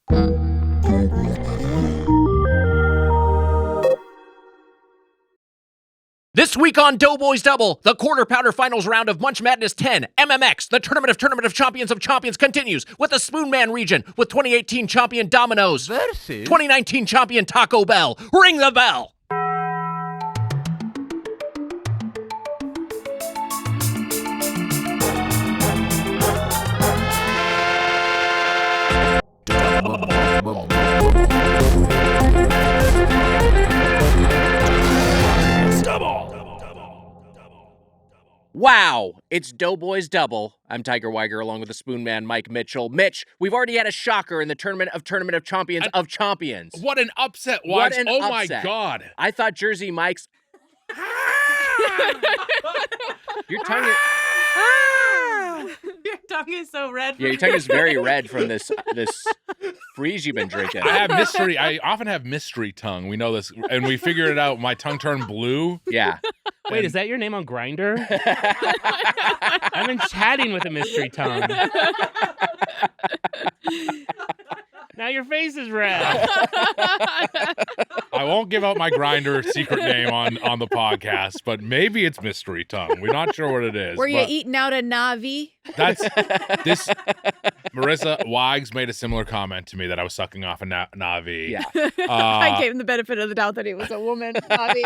This week on Doughboys Double, the Quarter Pounder Finals round of Munch Madness 10, MMX, the Tournament of Champions continues with the Spoonman region with 2018 champion Domino's versus 2019 champion Taco Bell. Ring the bell! Wow, it's Doughboys Double. I'm Tiger Weiger along with the Spoonman Mike Mitchell. Mitch, we've already had a shocker in the Tournament of Champions of Champions. What an upset, Wags. Oh my God. I thought Jersey Mike's... Your tongue is... Your tongue is so red. Yeah, your tongue is very red from this freeze you've been drinking. I often have mystery tongue. We know this, and we figured it out. My tongue turned blue. Yeah. Wait, is that your name on Grindr? I've been chatting with a mystery tongue. Now your face is red. I won't give out my Grindr secret name on the podcast, but maybe it's mystery tongue. We're not sure what it is. Were you eating out a Navi? That's this. Marisa Wags made a similar comment to me that I was sucking off a Navi. Yeah. I gave him the benefit of the doubt that he was a woman. Navi.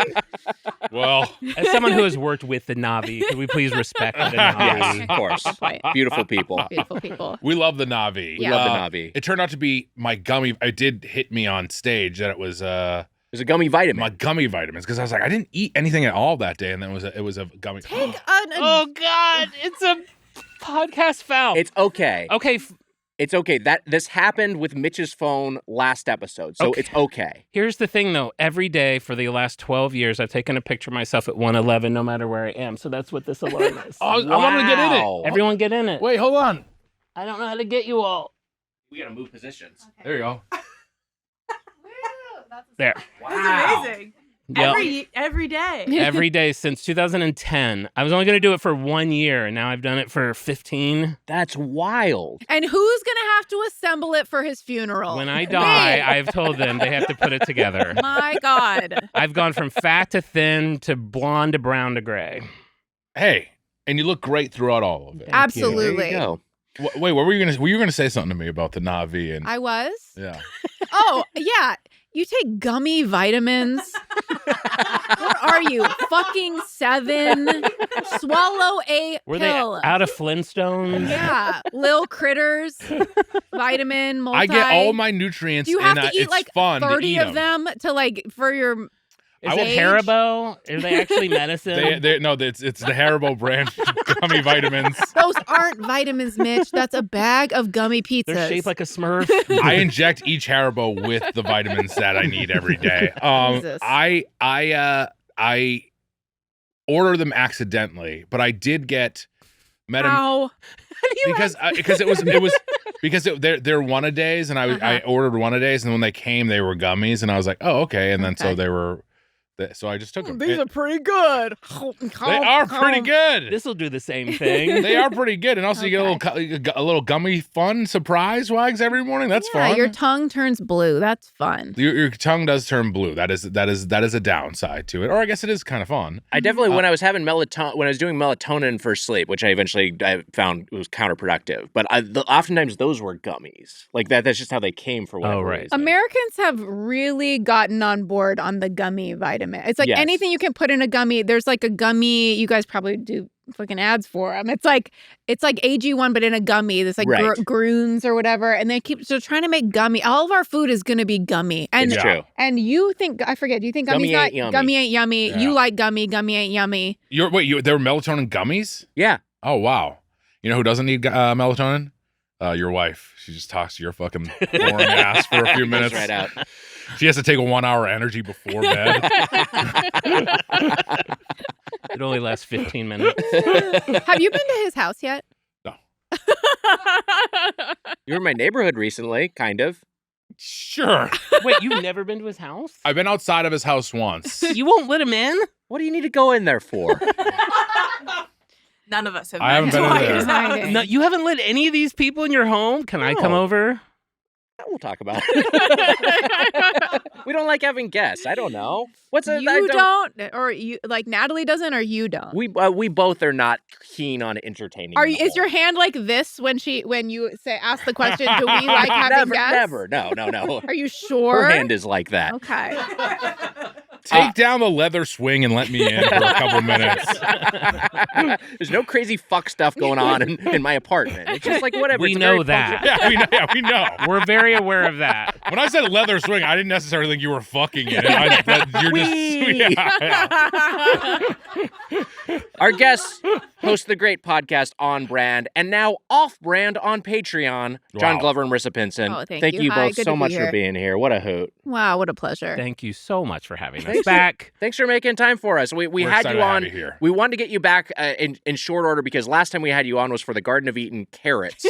Well, as someone who has worked with the Navi, could we please respect the Navi? Yes, of course. Beautiful people. Beautiful people. We love the Navi. We love the Navi. It turned out to be my gummy. It did hit me on stage that it was It was a gummy vitamin. my gummy vitamins, because I was like, I didn't eat anything at all that day, and then it was a gummy. Oh God, it's a podcast foul. It's okay. Okay. It's okay. This happened with Mitch's phone last episode, so it's okay. Here's the thing, though. Every day for the last 12 years, I've taken a picture of myself at 111, no matter where I am. So that's what this alarm is. I wanted to get in it. Everyone get in it. Wait, hold on. I don't know how to get you all. We gotta move positions. Okay. There you go. There. That's amazing. Yep. Every day. Every day since 2010. I was only going to do it for 1 year, and now I've done it for 15. That's wild. And who's going to have to assemble it for his funeral? When I die, I've told them they have to put it together. My God. I've gone from fat to thin to blonde to brown to gray. Hey, and you look great throughout all of it. Absolutely. There you go. Wait, what were you gonna say something to me about the Navi? And I was? yeah. Oh, yeah. You take gummy vitamins. What are you? Fucking 7? Swallow a Were pill. they out of Flintstones? Yeah. Lil critters. Vitamin, multi. I get all my nutrients. Do you have and to eat it's like fun 30 to eat of them to like for your Is it age? Haribo? Are they actually medicine? No, it's the Haribo brand gummy vitamins. Those aren't vitamins, Mitch. That's a bag of gummy pizzas. They're shaped like a Smurf. I inject each Haribo with the vitamins that I need every day. Jesus. I order them accidentally, but I did get How? because it was because they're one-a-days, and I ordered one-a-days, and when they came, they were gummies, and I was like, oh, okay, and then so they were. So I just took them. These are pretty good. They are pretty good. This will do the same thing. They are pretty good, and also you get a little gummy fun surprise Wags every morning. That's fun. Your tongue turns blue. That's fun. Your tongue does turn blue. That is a downside to it, or I guess it is kind of fun. I definitely when I was having when I was doing melatonin for sleep, which I found was counterproductive. But oftentimes those were gummies. Like that's just how they came for whatever reason. Americans have really gotten on board on the gummy vitamin. It's like anything you can put in a gummy. There's like a gummy. You guys probably do fucking ads for them. It's like AG1, but in a gummy. It's like Groons or whatever. And they keep trying to make gummy. All of our food is going to be gummy. And it's true. And you think, I forget, do you think gummy ain't yummy? Yeah. You like gummy ain't yummy. There were melatonin gummies? Yeah. Oh, wow. You know who doesn't need melatonin? Your wife. She just talks to your fucking boring ass for a few minutes. Right out. She has to take a 1 hour energy before bed. It only lasts 15 minutes. Have you been to his house yet? No. You were in my neighborhood recently, kind of. Sure. Wait, you've never been to his house? I've been outside of his house once. You won't let him in? What do you need to go in there for? None of us have. I haven't been in there. No, you haven't let any of these people in your home? Can I come over? We'll talk about it. We don't like having guests. I don't know. What's it? You don't, or you like Natalie doesn't, or you don't. We both are not keen on entertaining. Is your hand like this when you ask the question? Do we like having guests? Never. No. Are you sure? Her hand is like that. Okay. Take down the leather swing and let me in for a couple minutes. There's no crazy fuck stuff going on in my apartment. It's just like whatever. We know that. Yeah, we know. We're very aware of that. When I said leather swing, I didn't necessarily think you were fucking it. Our guests host the great podcast On Brand and now Off Brand on Patreon. John Glover and Marisa Pinson. Oh, thank you. Both Good so to be much here. for being here. What a hoot. Wow, what a pleasure. Thank you so much for having us back. Thanks for making time for us. We had you on. Here. We wanted to get you back in short order because last time we had you on was for the Garden of Eden carrots.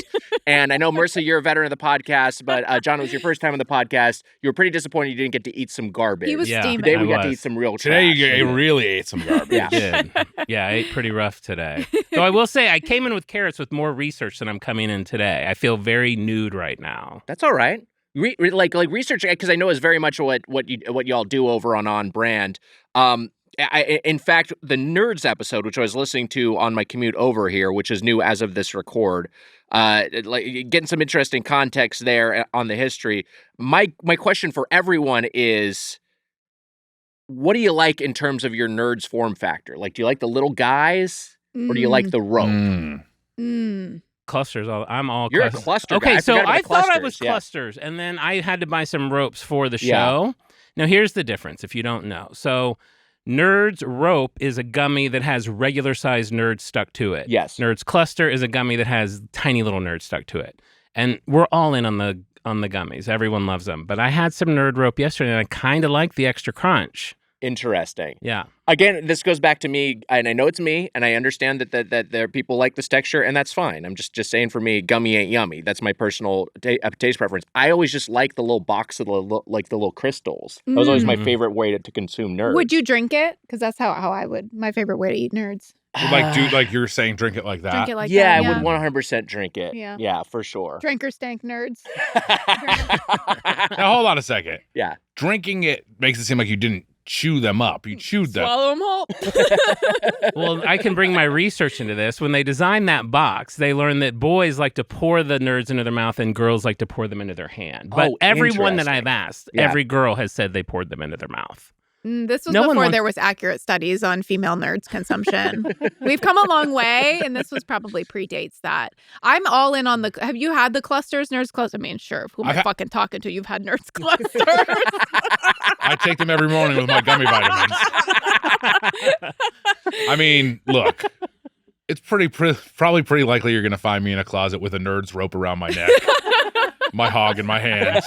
And I know, Marisa, you're a veteran of the podcast, but John, it was your first time on the podcast. You were pretty disappointed you didn't get to eat some garbage. He was steaming. Today we got to eat some real trash. Today you really ate some garbage. Yeah. I did. Yeah, I ate pretty rough today. Though I will say I came in with carrots with more research than I'm coming in today. I feel very nude right now. That's all right. Like research, because I know is very much what y'all do over on Brand. In fact, the Nerds episode, which I was listening to on my commute over here, which is new as of this record, getting some interesting context there on the history. My question for everyone is, what do you like in terms of your Nerds form factor? Like, do you like the little guys or do you like the rope? Clusters. I'm all You're clusters. a cluster Okay, guy. so I thought I clusters, was yeah. clusters, and then I had to buy some ropes for the Yeah. show. Now, here's the difference, if you don't know. So, Nerds Rope is a gummy that has regular-sized nerds stuck to it. Yes. Nerds Cluster is a gummy that has tiny little nerds stuck to it. And we're all in on the gummies. Everyone loves them. But I had some Nerd Rope yesterday, and I kind of like the extra crunch. Interesting. Yeah. Again, this goes back to me, and I know it's me, and I understand that there are people like this texture, and that's fine. I'm just saying, for me, gummy ain't yummy. That's my personal taste preference. I always just like the little box of the little crystals. That was always my favorite way to consume nerds. Would you drink it? Because that's how I would. My favorite way to eat nerds. Like you're saying, drink it like that. Drink it like yeah, that. I would 100% drink it. Yeah. For sure. Drink or stank nerds. Now hold on a second. Yeah. Drinking it makes it seem like you didn't chew them up. You chewed them. Swallow them whole. Well, I can bring my research into this. When they designed that box, they learned that boys like to pour the nerds into their mouth and girls like to pour them into their hand. But everyone that I've asked, every girl has said they poured them into their mouth. This was before there was accurate studies on female nerds consumption. We've come a long way, and this was probably predates that. I'm all in on the. Have you had the clusters, nerds clusters? I mean, sure. Who am I fucking talking to? You've had nerds clusters. I take them every morning with my gummy vitamins. I mean, look, it's probably pretty likely you're going to find me in a closet with a Nerds rope around my neck. My hog in my hands.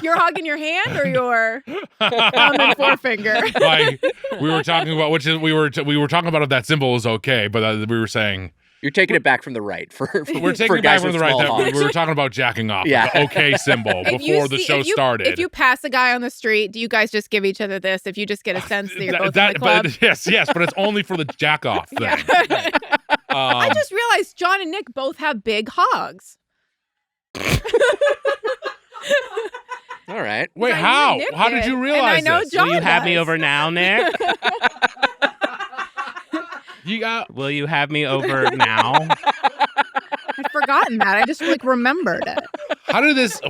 Your hog in your hand or your thumb and forefinger? We were talking about we were talking about if that symbol is okay, but we were saying you're taking it back from the right. We're taking it back from the right. We were talking about jacking off. Yeah. The okay symbol before the show started. If you pass a guy on the street, do you guys just give each other this? If you just get a sense that you're both in the club? Yes, but it's only for the jack off thing. I just realized John and Nick both have big hogs. All right. Wait, how? How did you realize and I know this? John Will you have does. me over now, Nick? Will you have me over now? I'd forgotten that. I just remembered it. How did this?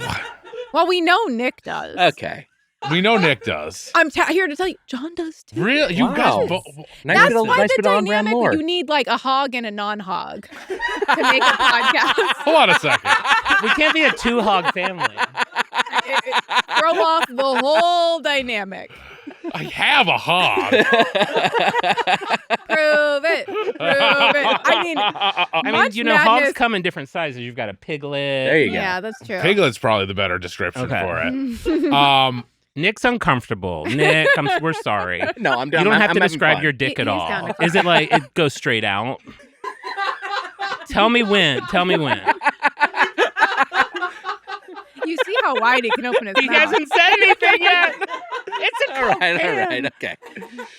Well, we know Nick does. Okay. We know Nick does. I'm here to tell you, John does too. Really? You guys both. That's why the on dynamic, lore. you need like a hog and a non-hog to make a podcast. Hold on a second. We can't be a two-hog family. Throw off the whole dynamic. I have a hog. Prove it. I mean, Munch hogs Madness- come in different sizes. You've got a piglet. There you go. Yeah, that's true. Piglet's probably the better description for it. Nick's uncomfortable. Nick, we're sorry. No, I'm done. You don't have to I'm describe having your dick at He's all. down to Is it like it goes straight out? Tell me when. You see how wide he can open his He mouth. hasn't said anything yet. It's a All right, okay.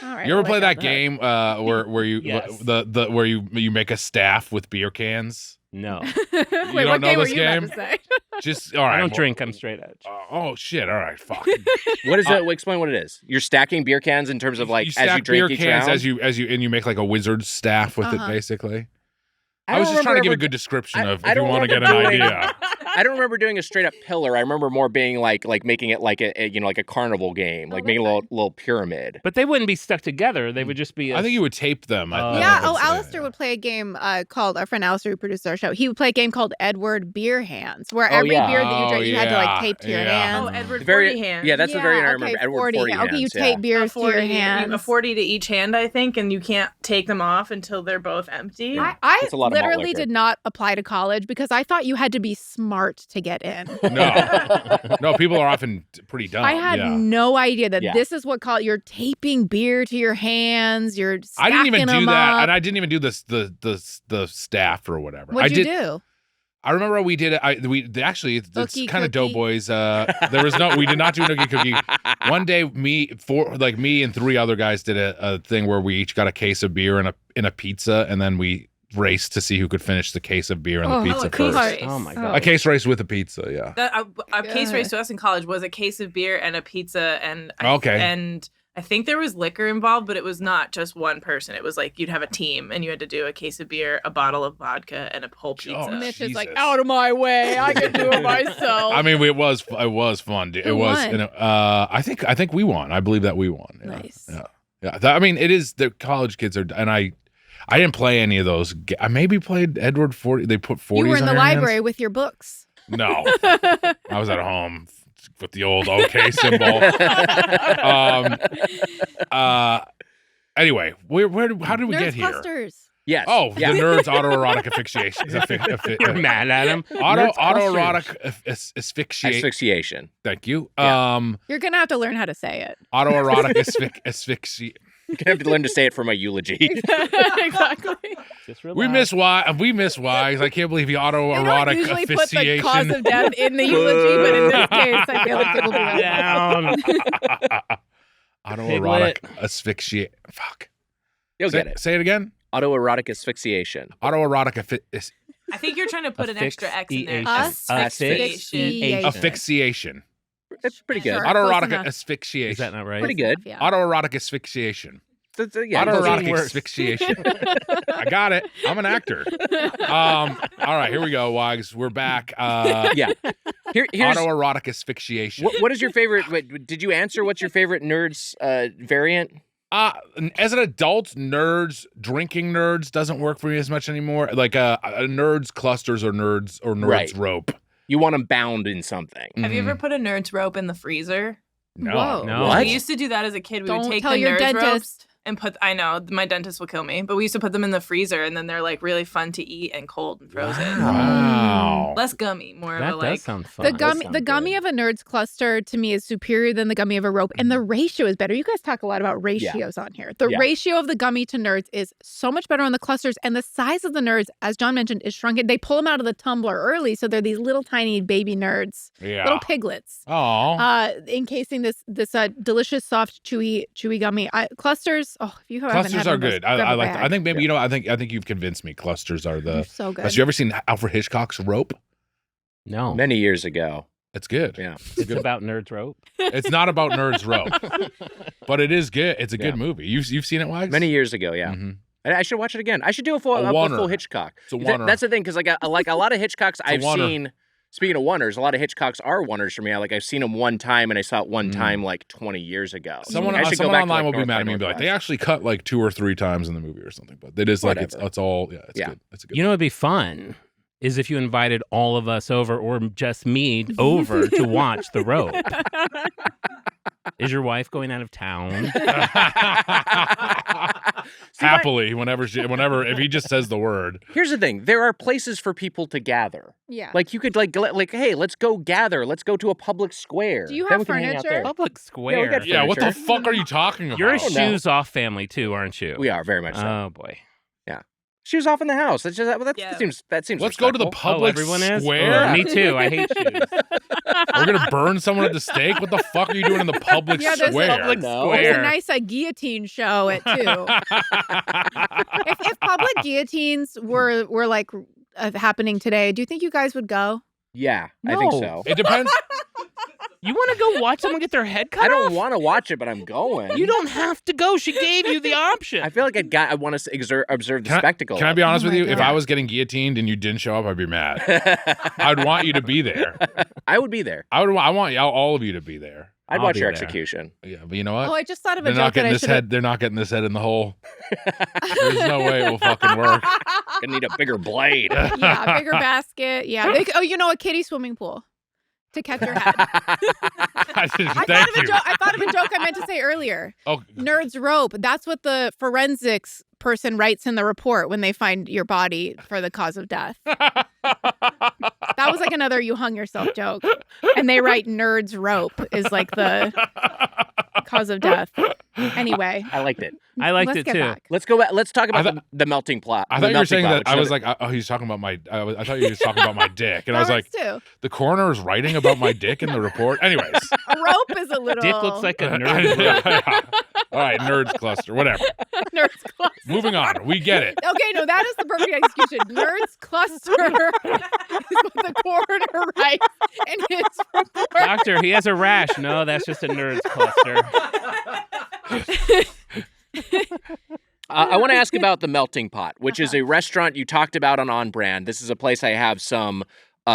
All right, You ever I'll play wake that up. game where you Yes. where you make a staff with beer cans? No. Wait, don't what know game were this you about game? to say? Just all right. I don't drink. I'm straight edge. Oh shit! All right, fuck. What is that? Explain what it is. You're stacking beer cans in terms of like you as you stack drink beer each cans round. as you and you make like a wizard's staff with it, basically. I was just trying to give a good description of if you want to get an idea. I don't remember doing a straight up pillar. I remember more being like making it like a like a carnival game, like making a little pyramid. But they wouldn't be stuck together. They would just be. I think you would tape them. Yeah. Oh, Alistair would play a game called, our friend Alistair who produced our show, he would play a game called Edward Beer Hands, where every beer that you drank, you had to like tape to your hands. Oh, Edward Very 40 hands. Yeah, that's the variant I remember. Okay, Edward 40 hands. Okay, you tape beers to your hands. A 40 to each hand, I think, and you can't take them off until they're both empty. I It's a lot of malt literally liquor. did not apply to college because I thought you had to be smart to get in. No, people are often pretty dumb. I had no idea that Yeah. this is what you're taping beer to your hands. You're I didn't even stacking do them that, up. and I didn't even do the staff or whatever. What'd you do? I remember we did it. Actually, it's Ookie kind of cookie. Doughboys. We did not do nookie cookie. One day, me and three other guys did a thing where we each got a case of beer and a pizza, and then we raced to see who could finish the case of beer and the pizza a case first. race. Oh my Oh. god. A case race with a pizza, yeah. A case race to us in college was a case of beer and a pizza, and I think there was liquor involved, but it was not just one person. It was like you'd have a team, and you had to do a case of beer, a bottle of vodka, and a whole pizza. Oh, Mitch is like, Jesus. out of my way. I can do it myself. I mean, it was fun. Dude. Who It was. won? And, I think we won. I believe that we won. Yeah. Nice. Yeah. I mean, it is. The college kids are, and I didn't play any of those. I maybe played Edward 40. They put 40s You were in the our library hands. with your books. No, I was at home with the old OK symbol. Anyway, how did we Nerds get here? Clusters. Yes. Oh, yeah. the nerd's autoerotic asphyxiation. You're mad at him. Autoerotic asphyxiation. Asphyxiation. Thank you. Yeah. You're going to have to learn how to say it. Autoerotic asphyxiation. You're gonna have to learn to say it for my eulogy. Exactly. Just We relax. miss why. We miss why. I can't believe the They don't autoerotic usually put the cause asphyxiation. of death in the eulogy, but in this case, I feel like people do that. Down. Autoerotic asphyxiation. Fuck. You'll get it. Say it again. Autoerotic asphyxiation. Autoerotic I think you're trying to put an extra X in there. Asphyxiation. asphyxiation. That's pretty good. Sure. Autoerotic Close enough. asphyxiation. Is that not right? Pretty good. Yeah. Autoerotic asphyxiation. Yeah, Autoerotic worse. asphyxiation. I got it. I'm an actor. All right, here we go, Wags. We're back. yeah. Here's Autoerotic asphyxiation. what is your favorite? Wait, did you answer what's your favorite nerds variant? As an adult, drinking nerds doesn't work for me as much anymore. Like nerds clusters or nerds Right. rope. You want them bound in something. Have you Mhm. ever put a nerd's rope in the freezer? No. Whoa. No. What? We used to do that as a kid. We Don't would take tell the your nerd's ropes dentist. and put. I know my dentist will kill me, but we used to put them in the freezer, and then they're like really fun to eat and cold and frozen. Wow. Less gummy, more That of a does like. sound fun. The That gummy, sounds the gummy good. of a Nerds cluster to me is superior than the gummy of a rope, and the ratio is better. You guys talk a lot about ratios on here. The Yeah. ratio of the gummy to Nerds is so much better on the clusters, and the size of the Nerds, as John mentioned, is shrunken. They pull them out of the tumbler early, so they're these little tiny baby Nerds, Yeah. little piglets, Oh. encasing this delicious, soft, chewy gummy. Clusters. Oh, if you haven't Clusters had are one of those, good. grab I a like. bag. I think maybe I think you've convinced me. Clusters are They're the. so good. Have you ever seen Alfred Hitchcock's Rope? No. Many years ago. It's good. Yeah. It's about nerds rope. It's not about nerds rope, but it is good. It's a good Yeah. movie. You've seen it, Wags? Many years ago, yeah. Mhm. I should watch it again. I should do a full oneer. Hitchcock. It's a oneer. That's the thing, because like a lot of Hitchcocks I've oneer. seen. Speaking of oneers, a lot of Hitchcocks are oneers for me. I've seen them one time, and I saw it one time like 20 years ago. Someone, I should go someone back to, online like, will be mad at me and be like, North they actually cut like 2 or 3 times in the movie or something. But it is like it's Whatever. all it's Yeah. good. It's a good. You know, it'd be fun is if you invited all of us over, or just me over, to watch The Rope. Is your wife going out of town? Happily, whenever if he just says the word. Here's the thing: there are places for people to gather. Yeah. Like you could like hey, let's go gather. Let's go to a public square. Do you Then have we can hang out furniture? there. Public square. we got Yeah, what the Furniture. fuck are you talking about? You're a don't know. shoes off family too, aren't you? We are very much so. Oh boy. Shoes off in the house. That's just, Yeah. that seems. Let's go to the respectful. public everyone is? square. Oh, me too. I hate shoes. We're gonna burn someone at the stake. What the fuck are you doing in the public Yeah, there's a square? public No. There's a square. nice guillotine show at 2. if public guillotines were like happening today, do you think you guys would go? Yeah, No. I think so. It depends. You want to go watch someone get their head cut I don't off? want to watch it, but I'm going. You don't have to go. She gave you the option. I feel like I want to observe the spectacle. Can I be honest with you? God. If I was getting guillotined and you didn't show up, I'd be mad. I'd want you to be there. I would be there. I want all of you to be there. I'd I'll watch be your there. execution. Yeah, but you know what? Oh, I just thought of a They're not joke that getting I this should head. They're not getting this head in the hole. There's no way it will fucking work. Gonna need a bigger blade. Yeah, bigger basket. Yeah. A kiddie swimming pool to catch your head. I thought of a joke I meant to say earlier. Oh, Nerds rope. That's what the forensics person writes in the report when they find your body for the cause of death. That was like another you hung yourself joke. And they write nerds rope is like the cause of death. Anyway. I liked it. I liked it get too. back. Let's go back. Let's talk about the melting plot. I thought you were saying that. I was like, oh, he's talking about my. I thought you were talking about my dick, and I was like, too. the coroner is writing about my dick in the report. Anyways, A rope is a little. Dick looks like a nerd. Yeah. All right, nerds cluster, whatever. Nerds cluster. Moving on. We get it. Okay, no, that is the perfect execution. Nerds cluster is what the coroner writes in his report. Doctor, he has a rash. No, that's just a nerds cluster. I want to ask about the Melting Pot, which is a restaurant you talked about on Brand. This is a place I have some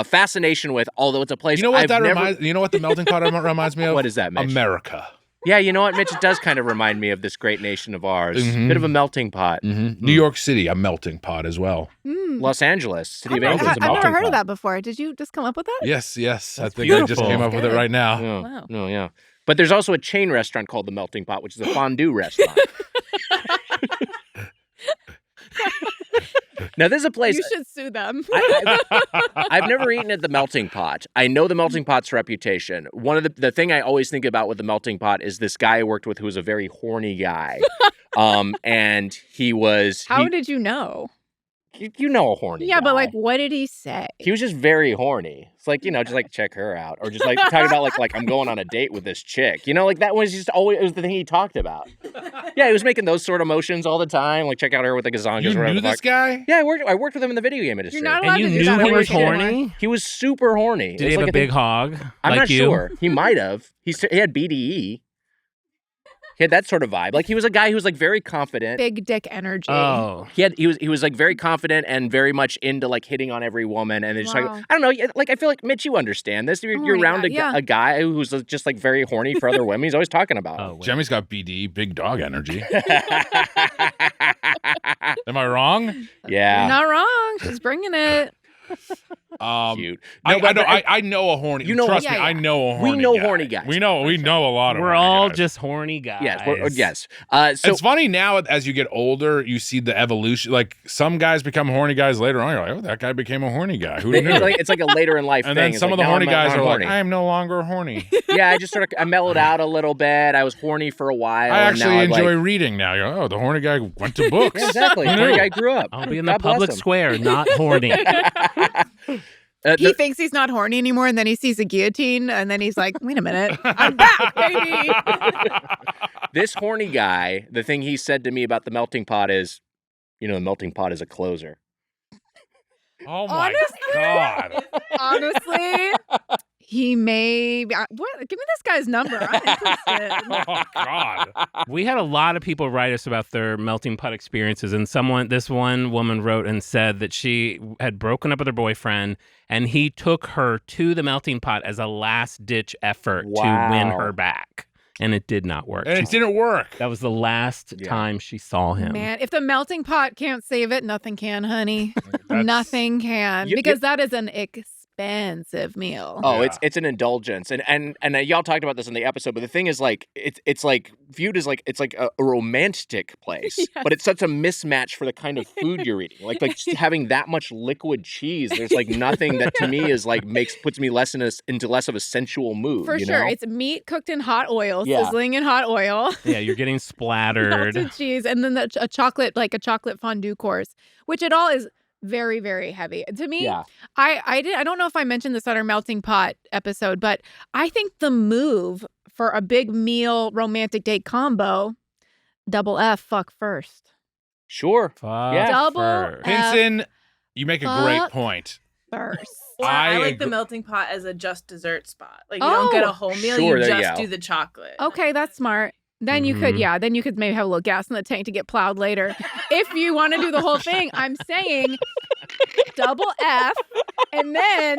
fascination with, although it's a place You know what I've You know what the melting pot reminds me of? What is that, Mitch? America. Yeah, you know what, Mitch? It does kind of remind me of this great nation of ours. Bit of a melting pot. New York City, a melting pot as well. Los Angeles, City of I've Angels, a melting never heard pot. of that before. Did you just come up with that? Yes. I think I beautiful. just came up with it right now. No, Wow. no, yeah. But there's also a chain restaurant called the Melting Pot, which is a fondue restaurant. Now, there's a place. You should sue them. I've never eaten at the Melting Pot. I know the Melting Pot's reputation. One of the thing I always think about with the Melting Pot is this guy I worked with who was a very horny guy. And he was. How did you know? You know a horny Yeah, guy. but like, what did he say? He was just very horny. It's like, just like check her out. Or just like talking about like I'm going on a date with this chick. Like that was just always, it was the thing he talked about. Yeah, he was making those sort of motions all the time. Like check out her with the gazongas. You knew this guy? Yeah, I worked with him in the video game industry. You're not allowed And you to do knew that he on was your shit. horny? He was super horny. Did he have a big hog? I'm like not you? sure. He might have. He had BDE. He had that sort of vibe. Like he was a guy who was like very confident. Big dick energy. Oh. He was like very confident and very much into like hitting on every woman and just Wow. like I don't know, like I feel like Mitch, you understand this. You're my around God, yeah. a guy who's just like very horny for other women. He's always talking about. Oh, wait. Jemmy's got BD, big dog energy. Am I wrong? You're Yeah. not wrong. She's bringing it. Cute. I know a horny. You know- trust Yeah, me, yeah. I know a horny. We know guy. horny guys. We know a lot of. We're horny all guys. just horny guys. Yes. So It's funny now as you get older, you see the evolution. Like some guys become horny guys later on. You're like, oh, that guy became a horny guy. Who knew? it's like a later in life And thing. then It's some like, of the now horny I'm guys are horny. like, I am no longer horny. Yeah, I mellowed out a little bit. I was horny for a while. I and now actually I'm enjoy like, reading now. You're, oh, the horny guy went to books. yeah, exactly. Who Horny knew? guy grew up. I'll be in the God bless public him. square, not horny. He thinks he's not horny anymore, and then he sees a guillotine, and then he's like, wait a minute. I'm back, baby. This horny guy, the thing he said to me about the melting pot is, the melting pot is a closer. Oh my Honestly? god! Honestly, he may be. What? Give me this guy's number. I'm interested. Oh god! We had a lot of people write us about their melting pot experiences, and this one woman wrote and said that she had broken up with her boyfriend, and he took her to the melting pot as a last-ditch effort to win her back, and it did not work. And it didn't work. That was the last time she saw him. Man, if the melting pot can't save it, nothing can, honey. Nothing can. You- Because that is an expensive meal. Oh, Yeah. it's an indulgence, and y'all talked about this in the episode. But the thing is, like, it's like viewed as like it's like a romantic place, but it's such a mismatch for the kind of food you're eating. Like just having that much liquid cheese, there's like nothing that to me is like puts me into less of a sensual mood. For you sure. know? It's meat cooked in hot oil, Yeah. sizzling in hot oil. Yeah, you're getting splattered. Melted cheese, and then a chocolate fondue course, which it all is very, very heavy. To me, Yeah. I don't know if I mentioned this on our melting pot episode, but I think the move for a big meal romantic date combo, double F, fuck first. Sure. Fuck Yeah. Double first. F. Pinson, You make a great point. First. Or I like the melting pot as a just dessert spot. Like you don't get a whole meal, you just do the chocolate. Okay, that's smart. Then you could, then you could maybe have a little gas in the tank to get plowed later. If you want to do the whole thing, I'm saying double F, and then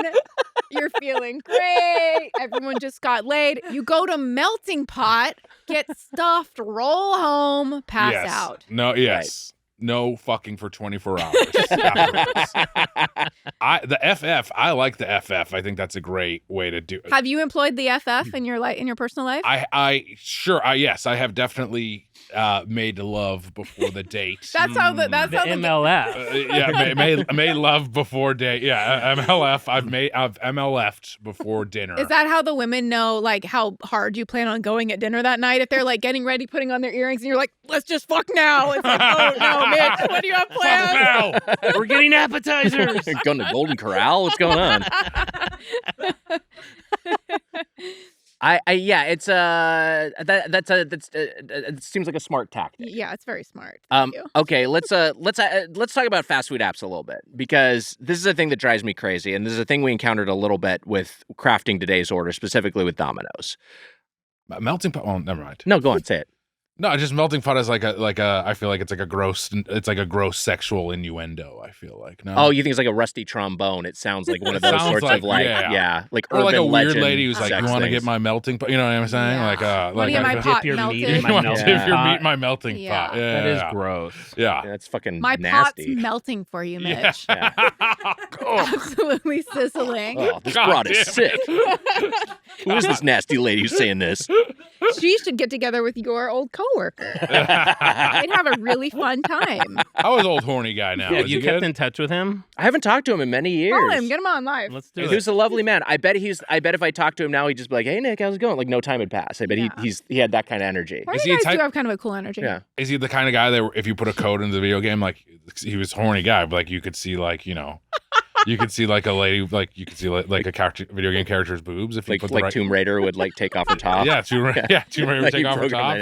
you're feeling great. Everyone just got laid. You go to melting pot, get stuffed, roll home, pass out. No, yes. Right. No fucking for 24 hours. The FF, I like the FF. I think that's a great way to do it. Have you employed the FF in your personal life? Yes, I have definitely made love before the date. That's how the MLF. Made love before date. Yeah, MLF. I've MLF'd before dinner. Is that how the women know like how hard you plan on going at dinner that night? If they're like getting ready, putting on their earrings, and you're like, let's just fuck now. It's like, oh no, Mitch, what do you have planned? Fuck now. We're getting appetizers. Going to Golden Corral. What's going on? It's it seems like a smart tactic. Yeah, it's very smart. Thank you. Okay, let's talk about fast food apps a little bit, because this is a thing that drives me crazy, and this is a thing we encountered a little bit with crafting today's order, specifically with Domino's. Melting pot. Well, never mind. No, go on, say it. No, just melting pot is like a. I feel like it's like a gross sexual innuendo. I feel like. No. Oh, you think it's like a rusty trombone? It sounds like one of those sorts of like like or like a weird legend lady who's like, you want to get my melting pot? You know what I'm saying? Yeah. Like want to get my pot melted? Dip your meat in my melting pot. Yeah, that is gross. Yeah, that's fucking my nasty. Pot's melting for you, Mitch. Yeah. Absolutely sizzling. Oh, this broad is sick. Who is this nasty lady who's saying this? She should get together with your old coworker. They'd have a really fun time. I was old horny guy now. Yeah, you kept in touch with him? I haven't talked to him in many years. Call him, get him on live. Let's do it. He was a lovely man. I bet if I talked to him now, he'd just be like, "Hey Nick, how's it going?" Like no time had passed. I bet he had that kind of energy. Horny guys do have kind of a cool energy. Yeah. Is he the kind of guy that if you put a code into the video game, like he was a horny guy, but like you could see like, you know, you could see like a lady, like you could see like a character, video game character's boobs if you put the right... Tomb Raider would like take off her top. Tomb Raider would take off her top.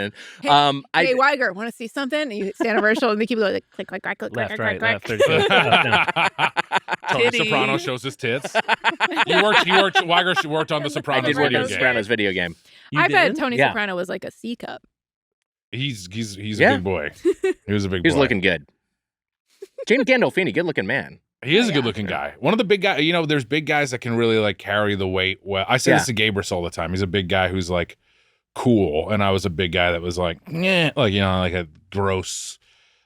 Hey, Weiger, want to see something? You stand over her shoulder and the keyboard like click, click, click, click, left, click, right, click, left, right. Tony Soprano shows his tits. Weiger worked on the Sopranos video game. Sopranos video game. I bet Tony Soprano was like a C cup. He's a big boy. He was a big boy. He was looking good. James Gandolfini, good looking man. He is a good-looking guy. One of the big guys, you know, there's big guys that can really, like, carry the weight well. I say this to Gabrus all the time. He's a big guy who's, like, cool. And I was a big guy that was, like, like, you know, like a gross,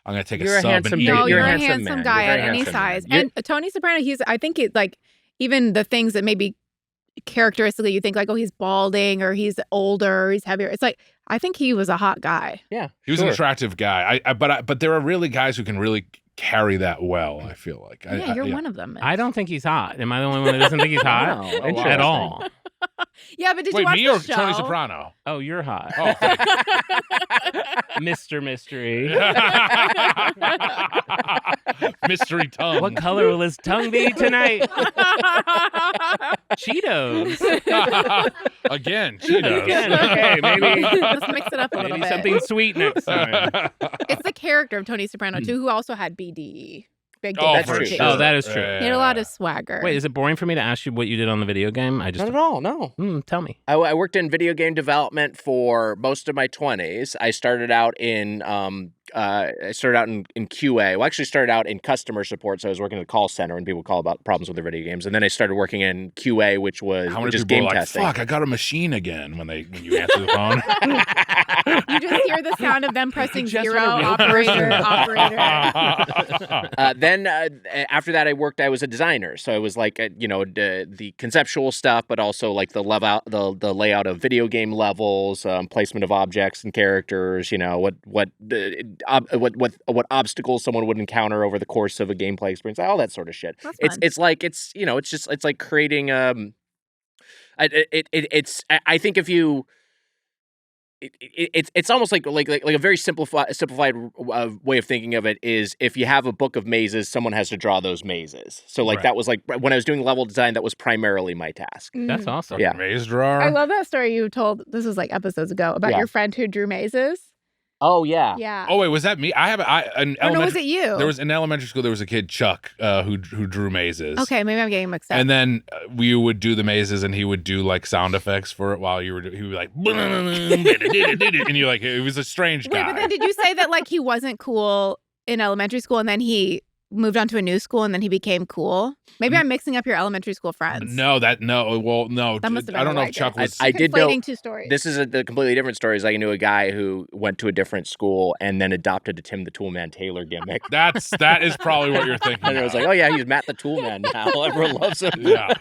I'm going to take a sub and eat it. No, you're a handsome guy at any size. And Tony Soprano, I think, like, even the things that maybe characteristically you think, like, oh, he's balding or he's older or he's heavier. It's like, I think he was a hot guy. Yeah. He was an attractive guy. But there are really guys who can really carry that well, I feel like. You're one of them. Mitch. I don't think he's hot. Am I the only one that doesn't think he's hot? No, at all. Yeah, but did you watch me the or show? Tony Soprano? Oh, you're hot. Oh, Mr. Mystery. Mystery tongue. What color will his tongue be tonight? Cheetos. Again, Cheetos. Again, okay, maybe. Let's mix it up a little Maybe bit. something sweet next time. It's the character of Tony Soprano, too, who also had BDE. Big that's dick true. energy. Oh, that is true. He had a lot of swagger. Wait, is it boring for me to ask you what you did on the video game? Not at all, no. Tell me. I worked in video game development for most of my 20s. I started out in QA. Well, actually started out in customer support. So I was working at a call center and people would call about problems with their video games. And then I started working in QA, which was just game testing. Fuck, I got a machine again when you answer the phone. You just hear the sound of them pressing zero, operator. Then after that, I was a designer. So I was like, the conceptual stuff, but also like the layout of video game levels, placement of objects and characters, what obstacles someone would encounter over the course of a gameplay experience, all that sort of shit. It's like creating I think if you it's almost like a very simplified way of thinking of it is if you have a book of mazes, someone has to draw those mazes. So that was like when I was doing level design, that was primarily my task. That's awesome. Yeah, maze drawer. I love that story you told. This was like episodes ago about your friend who drew mazes. Oh yeah. Yeah. Oh wait, was that me? No, was it you? There was in elementary school. There was a kid, Chuck, who drew mazes. Okay, maybe I'm getting mixed up. And then we would do the mazes, and he would do like sound effects for it while you were. He would be like, and you're like, it was a strange guy. Wait, but then did you say that like he wasn't cool in elementary school, and then he moved on to a new school, and then he became cool? Maybe I'm mixing up your elementary school friends. No. Well, no. That must have been I don't know if Chuck was. I did know. Two stories. This is a completely different story. I knew a guy who went to a different school and then adopted a Tim the Toolman Taylor gimmick. That is probably what you're thinking. And it was like, oh yeah, he's Matt the Toolman now. Everyone loves him. Yeah.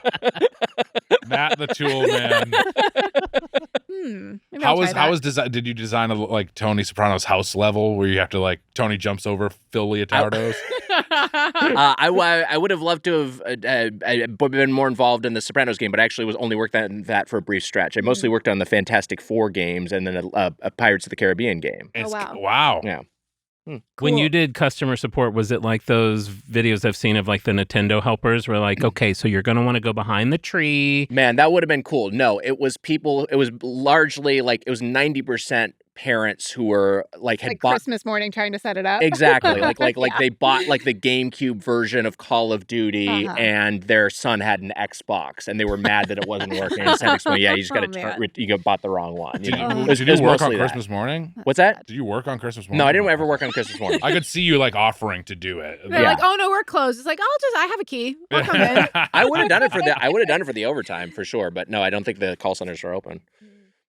Matt the Toolman. How was design? Did you design like Tony Soprano's house level where you have to like Tony jumps over Phil Leotardo's? I would have loved to have been more involved in the Sopranos game, but I actually was only worked on that for a brief stretch. I mostly worked on the Fantastic Four games and then a Pirates of the Caribbean game. Wow. Yeah. Cool. When you did customer support, was it like those videos I've seen of like the Nintendo helpers where like, okay, so you're going to want to go behind the tree? Man, that would have been cool. No, it was people, it was largely like, it was 90% parents who were like had bought Christmas morning trying to set it up. Exactly. Like they bought like the GameCube version of Call of Duty and their son had an Xbox and they were mad that it wasn't working. And said, yeah, you just got to you bought the wrong one. Did you work on Christmas morning? What's that? Did you work on Christmas morning? No, I didn't ever work on Christmas morning. I could see you like offering to do it. They're like, oh no, we're closed. It's like, I have a key. I'll come in. I would have done it for the overtime for sure, but no, I don't think the call centers are open.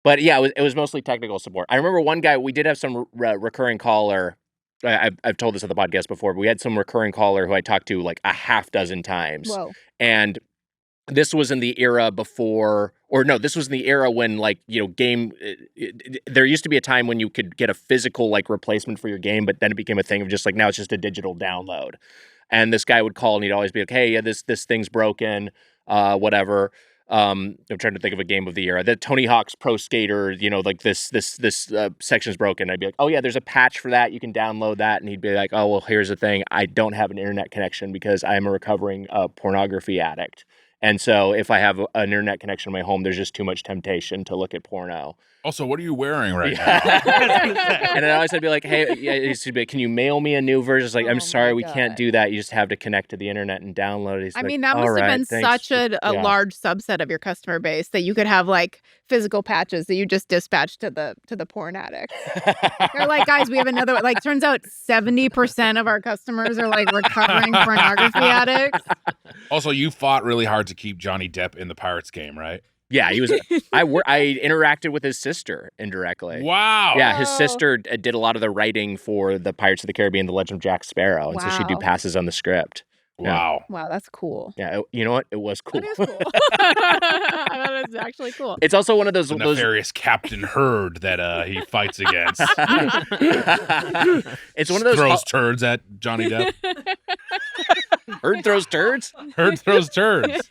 But yeah, it was mostly technical support. I remember one guy, we did have some recurring caller. I've told this at the podcast before, but we had some recurring caller who I talked to like a half dozen times. Whoa. And this was in the era this was in the era when like, there used to be a time when you could get a physical like replacement for your game, but then it became a thing of just like, now it's just a digital download. And this guy would call and he'd always be like, hey, yeah, this thing's broken, whatever. I'm trying to think of a game of the era. The Tony Hawk's Pro Skater, like this section's broken. I'd be like, oh yeah, there's a patch for that. You can download that. And he'd be like, oh, well, here's the thing. I don't have an internet connection because I am a recovering pornography addict. And so if I have an internet connection in my home, there's just too much temptation to look at porno. Also, what are you wearing right now? And then I always would be like, hey, can you mail me a new version? It's like, I'm sorry, we can't do that. You just have to connect to the internet and download it. I mean, that must have been such a large subset of your customer base that you could have like physical patches that you just dispatch to the porn addicts. They're like, guys, we have another, like, turns out 70% of our customers are like recovering pornography addicts. Also, you fought really hard to keep Johnny Depp in the Pirates game, right? Yeah, he was. I interacted with his sister indirectly. Wow. Yeah, his sister did a lot of the writing for the Pirates of the Caribbean, The Legend of Jack Sparrow, and so she'd do passes on the script. Wow. Yeah. Wow, that's cool. Yeah, you know what? It was cool. That is cool. That is actually cool. It's also one of those nefarious Captain Hurd that he fights against. It's one of those throws turds at Johnny Depp. Hurd throws turds? Hurd throws turds.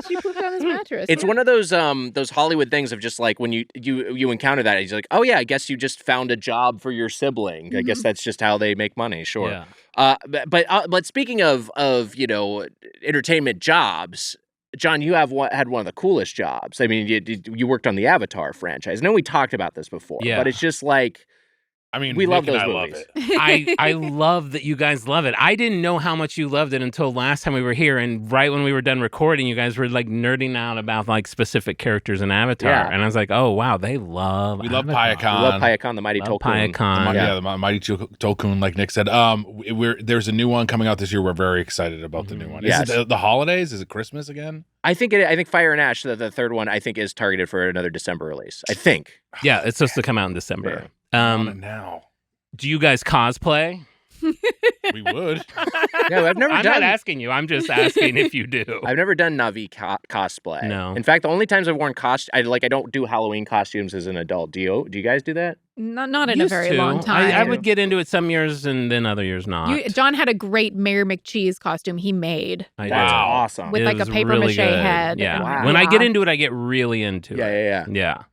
She pooped on his mattress. It's one of those Hollywood things of just like when you encounter that, he's like, oh yeah, I guess you just found a job for your sibling. I guess that's just how they make money. Sure. Yeah. But speaking of entertainment jobs, John, you had one of the coolest jobs. I mean, you worked on the Avatar franchise. I know we talked about this before, but it's just like, I mean, we love those movies. Love it. I love that you guys love it. I didn't know how much you loved it until last time we were here, and right when we were done recording, you guys were like nerding out about like specific characters in Avatar, and I was like, oh wow, they love. We Avatar. love Payakan. We love Payakan, the mighty Tolkien. The mighty Tolkien, like Nick said. There's a new one coming out this year. We're very excited about the new one. Is it the holidays? Is it Christmas again? I think Fire and Ash, the third one, I think is targeted for another December release. I think. Yeah, it's supposed to come out in December. Now. Do you guys cosplay? We would. No, I'm not asking you. I'm just asking if you do. I've never done Na'vi cosplay. No. In fact, the only times I've worn I don't do Halloween costumes as an adult. Do you guys do that? Not in a very long time. I would get into it some years and then other years not. John had a great Mayor McCheese costume he made. That's awesome. With like a paper mache head. Yeah. Wow. When I get into it, I get really into it. Yeah. Yeah.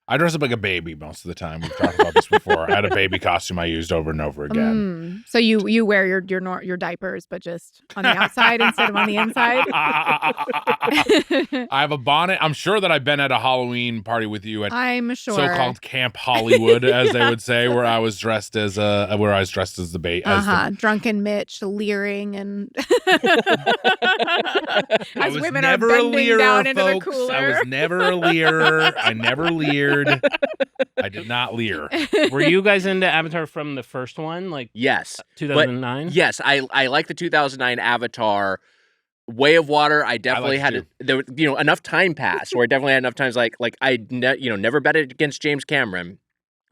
I dress up like a baby most of the time. We've talked about this before. I had a baby costume I used over and over again. So you wear your diapers, but just on the outside instead of on the inside? I have a bonnet. I'm sure that I've been at a Halloween party with you at so-called Camp Hollywood, as they would say, where I was dressed as the baby. Drunken Mitch leering and as women are bending down into the cooler. I was never a leerer. I never leered. I did not leer. Were you guys into Avatar from the first one? Like yes, 2009? Yes, I like the 2009 Avatar. Way of Water, I definitely had enough time passed where I definitely had enough times never bet it against James Cameron.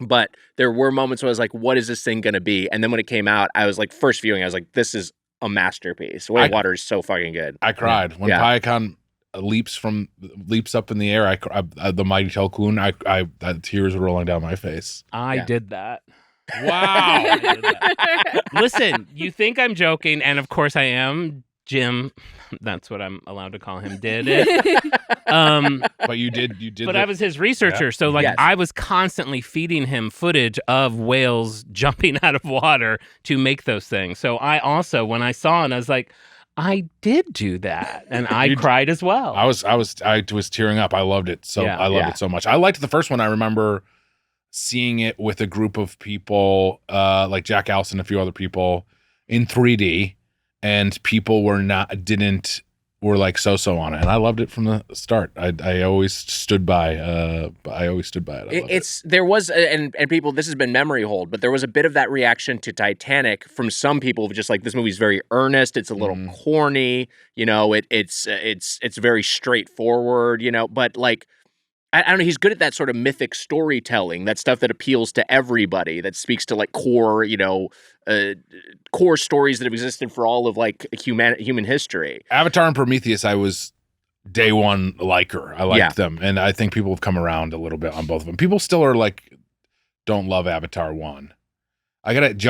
But there were moments where I was like, what is this thing going to be? And then when it came out, I was like, first viewing, I was like, this is a masterpiece. Way of Water is so fucking good. I cried. When Payakan leaps up in the air, the mighty Telkun, tears were rolling down my face. I did that. Wow. Listen, you think I'm joking, and of course I am. Jim, that's what I'm allowed to call him, did it. But you did. But I was his researcher, so I was constantly feeding him footage of whales jumping out of water to make those things. So I also, when I saw it, I was like, I did do that, and I cried as well. I was tearing up. I loved it so. I loved it so much. I liked the first one. I remember seeing it with a group of people, like Jack Allison, a few other people, in 3D. And people were like so on it, and I loved it from the start. I always stood by. it. There was and people. This has been memory hold, but there was a bit of that reaction to Titanic from some people, just like this movie's very earnest. It's a little corny, It's very straightforward, But like, I don't know. He's good at that sort of mythic storytelling, that stuff that appeals to everybody, that speaks to like core stories that have existed for all of like human history. Avatar and Prometheus, I was day one liker. I liked them, and I think people have come around a little bit on both of them. People still are like, don't love Avatar 1. I got it.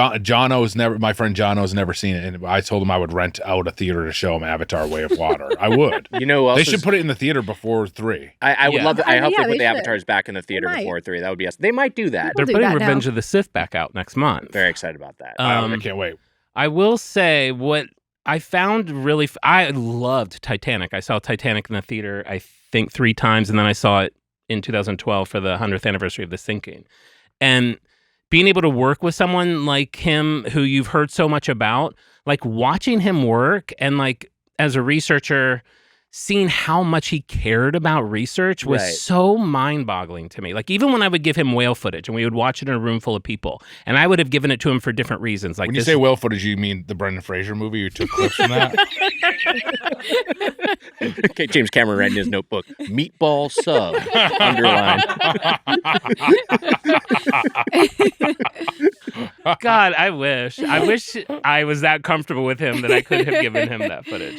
My friend Jono's never seen it, and I told him I would rent out a theater to show him Avatar: Way of Water. I would. They should put it in the theater before 3. I would love it. I hope they put the Avatars back in the theater before 3. That would be awesome. They might do that. They're putting Revenge of the Sith back out next month. Very excited about that. I can't wait. I will say what I found really. I loved Titanic. I saw Titanic in the theater, I think 3 times, and then I saw it in 2012 for the 100th anniversary of the sinking, and being able to work with someone like him who you've heard so much about, like watching him work and like as a researcher, seeing how much he cared about research was so mind-boggling to me. Like even when I would give him whale footage and we would watch it in a room full of people, and I would have given it to him for different reasons. Like when you say whale footage, you mean the Brendan Fraser movie? You took clips from that? Okay, James Cameron writing in his notebook, meatball sub, underline. God, I wish I was that comfortable with him that I could have given him that footage.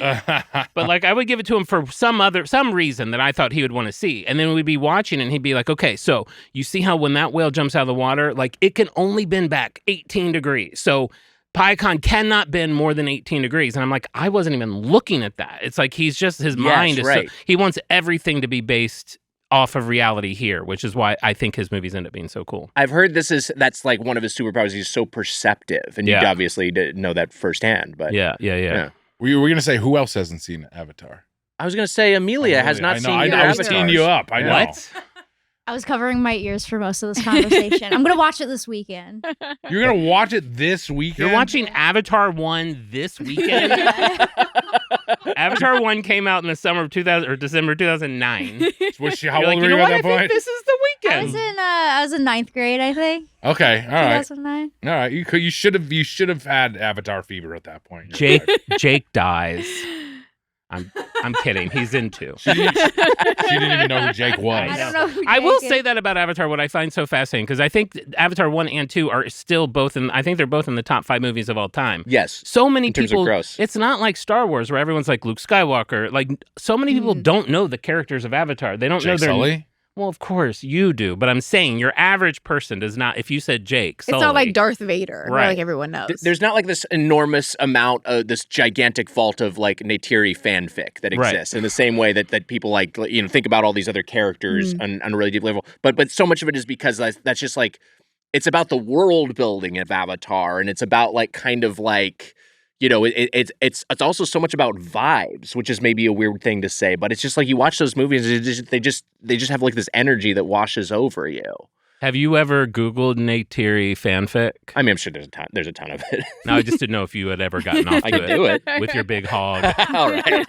But like I would give it to him for some reason that I thought he would want to see. And then we'd be watching and he'd be like, okay, so you see how when that whale jumps out of the water, like it can only bend back 18 degrees. So Payakan cannot bend more than 18 degrees. And I'm like, I wasn't even looking at that. It's like he's just, his mind is so, he wants everything to be based off of reality here, which is why I think his movies end up being so cool. I've heard that's like one of his superpowers. He's so perceptive, and you obviously didn't know that firsthand. But yeah. Were you going to say who else hasn't seen Avatar? I was going to say Amelia has not seen Avatar. I was teeing you up. I know. What? I was covering my ears for most of this conversation. I'm going to watch it this weekend. You're going to watch it this weekend? You're watching Avatar 1 this weekend? Avatar 1 came out in the summer of December 2009. How old were you at that point? This is the weekend. I was in 9th grade, I think. Okay, all right. 2009. All right, you should have had Avatar fever at that point. Jake dies. I'm kidding. He's in 2. She didn't even know who Jake was. I don't know who Jake I will is. say that about Avatar, what I find so fascinating, because I think Avatar 1 and 2 are still I think they're both in the top 5 movies of all time. Yes. So many in terms people, of gross. It's not like Star Wars where everyone's like Luke Skywalker. Like so many people don't know the characters of Avatar. They don't know their... Sully? Well, of course you do, but I'm saying your average person does not. If you said Jake, it's not like Darth Vader, right? Like everyone knows. There's not like this enormous amount of this gigantic vault of like Neytiri fanfic that exists in the same way that people like think about all these other characters on a really deep level. But so much of it is because that's just like it's about the world building of Avatar, and it's about like kind of like. It's also so much about vibes, which is maybe a weird thing to say, but it's just like you watch those movies, they just have like this energy that washes over you. Have you ever Googled Neytiri fanfic? I mean, I'm sure there's a ton of it. No, I just didn't know if you had ever gotten off to I could do it with your big hog. All right.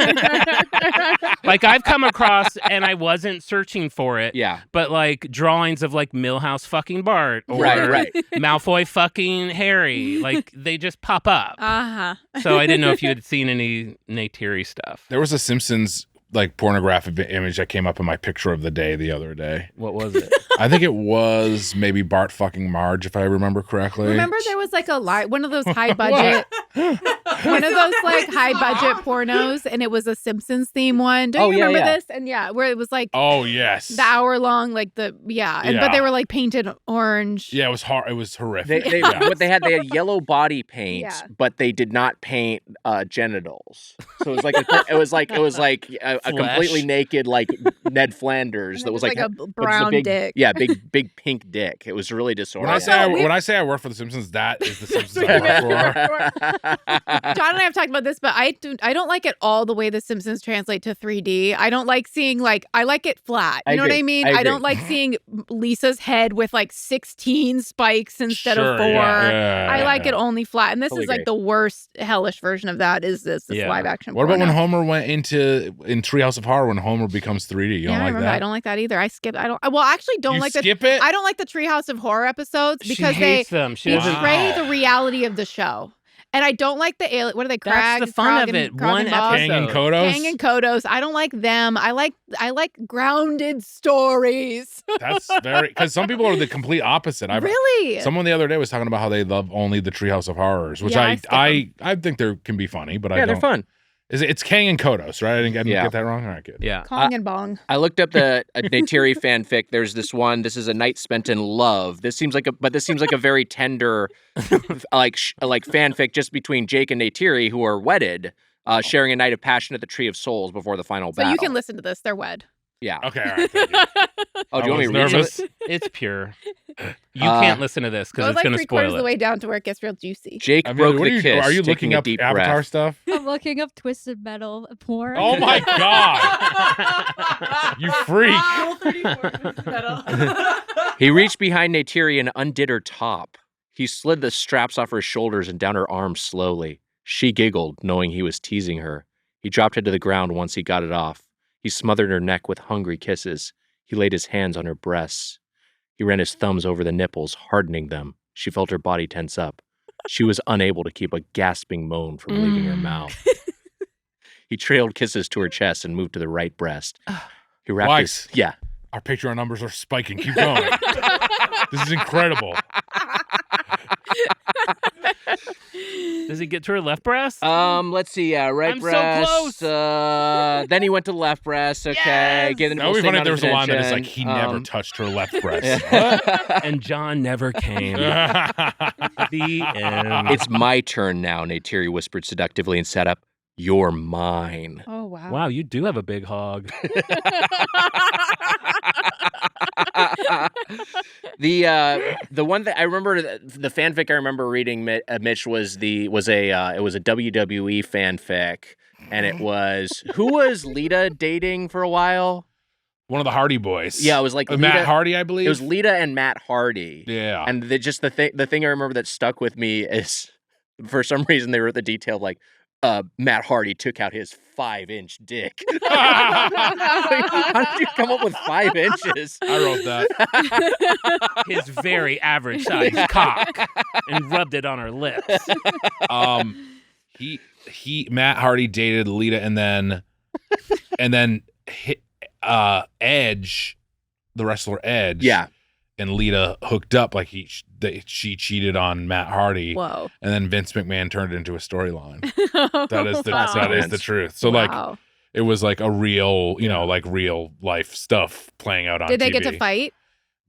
Like I've come across, and I wasn't searching for it. Yeah. But like drawings of like Milhouse fucking Bart or right. Malfoy fucking Harry, like they just pop up. So I didn't know if you had seen any Neytiri stuff. There was a Simpsons like pornographic image that came up in my picture of the day the other day. What was it? I think it was maybe Bart fucking Marge, if I remember correctly. Remember there was like one of those high budget high budget pornos, and it was a Simpsons theme one. Don't you remember this? And where it was like yes, the hour long, like but they were like painted orange. Yeah, it was it was horrific. What they had yellow body paint, but they did not paint genitals. So it was like a completely naked like Ned Flanders that was like a brown dick. Yeah, big pink dick. It was really disorienting. When I say I work for the Simpsons, that is the Simpsons I work for. John and I have talked about this, but I don't like it all the way the Simpsons translate to 3D. I don't like seeing I like it flat. You know what I mean? I don't like seeing Lisa's head with like 16 spikes instead of 4. I like it only flat. And this is like the worst hellish version of that is this live action. What about when Homer went in Treehouse of Horror when Homer becomes 3D? You don't like that? I don't like that either. I actually don't like skip it? I don't like the Treehouse of Horror episodes because she hates them. She betray the reality of the show. And I don't like the alien. What are they? That's the fun of it. One episode. Kang and Kodos. Kang and Kodos. I don't like them. I like grounded stories. That's because some people are the complete opposite. Really? Someone the other day was talking about how they love only the Treehouse of Horrors, which I think they can be funny, but they're fun. It's Kang and Kodos, right? I didn't get that wrong. All right, good. Yeah. Kong and Bong. I looked up the Neytiri fanfic. There's this one. This is a night spent in love. This seems like a very tender, like fanfic just between Jake and Neytiri, who are wedded, sharing a night of passion at the Tree of Souls before the final battle. So you can listen to this. They're wed. Yeah. Okay. All right. Thank you. Oh, do you want me to read it? It's pure. You can't listen to this because it's going to spoil it. The way down to where it gets real juicy. Jake broke the kiss. Are you looking up Avatar stuff? I'm looking up Twisted Metal porn. Oh my god! You freak! He reached behind Neytiri and undid her top. He slid the straps off her shoulders and down her arms slowly. She giggled, knowing he was teasing her. He dropped her to the ground once he got it off. He smothered her neck with hungry kisses. He laid his hands on her breasts. He ran his thumbs over the nipples, hardening them. She felt her body tense up. She was unable to keep a gasping moan from leaving her mouth. He trailed kisses to her chest and moved to the right breast. He wrapped Our Patreon numbers are spiking. Keep going. This is incredible. Does he get to her left breast? Let's see. Right I'm breast. so close. Then he went to left breast. Okay. Yes! Give That would be funny if there was a line that is like, he never touched her left breast. And John never came. The end. It's my turn now, Neytiri whispered seductively and sat up. You're mine. Oh, wow. Wow, you do have a big hog. The one that I remember, the fanfic I remember reading, Mitch, was a WWE fanfic, and it was who was Lita dating for a while? One of the Hardy Boys. Yeah, it was like Matt Hardy, I believe. It was Lita and Matt Hardy. Yeah, and the thing I remember that stuck with me is for some reason they wrote the detail like. Matt Hardy took out his 5-inch dick. How did you come up with 5 inches? I wrote that. His very average size cock, and rubbed it on her lips. Matt Hardy dated Lita, and then Edge, the wrestler Edge. Yeah. And Lita hooked up like she cheated on Matt Hardy. Whoa. And then Vince McMahon turned it into a storyline. That is the truth. So like it was like a real, like real life stuff playing out on TV. Did they get to fight?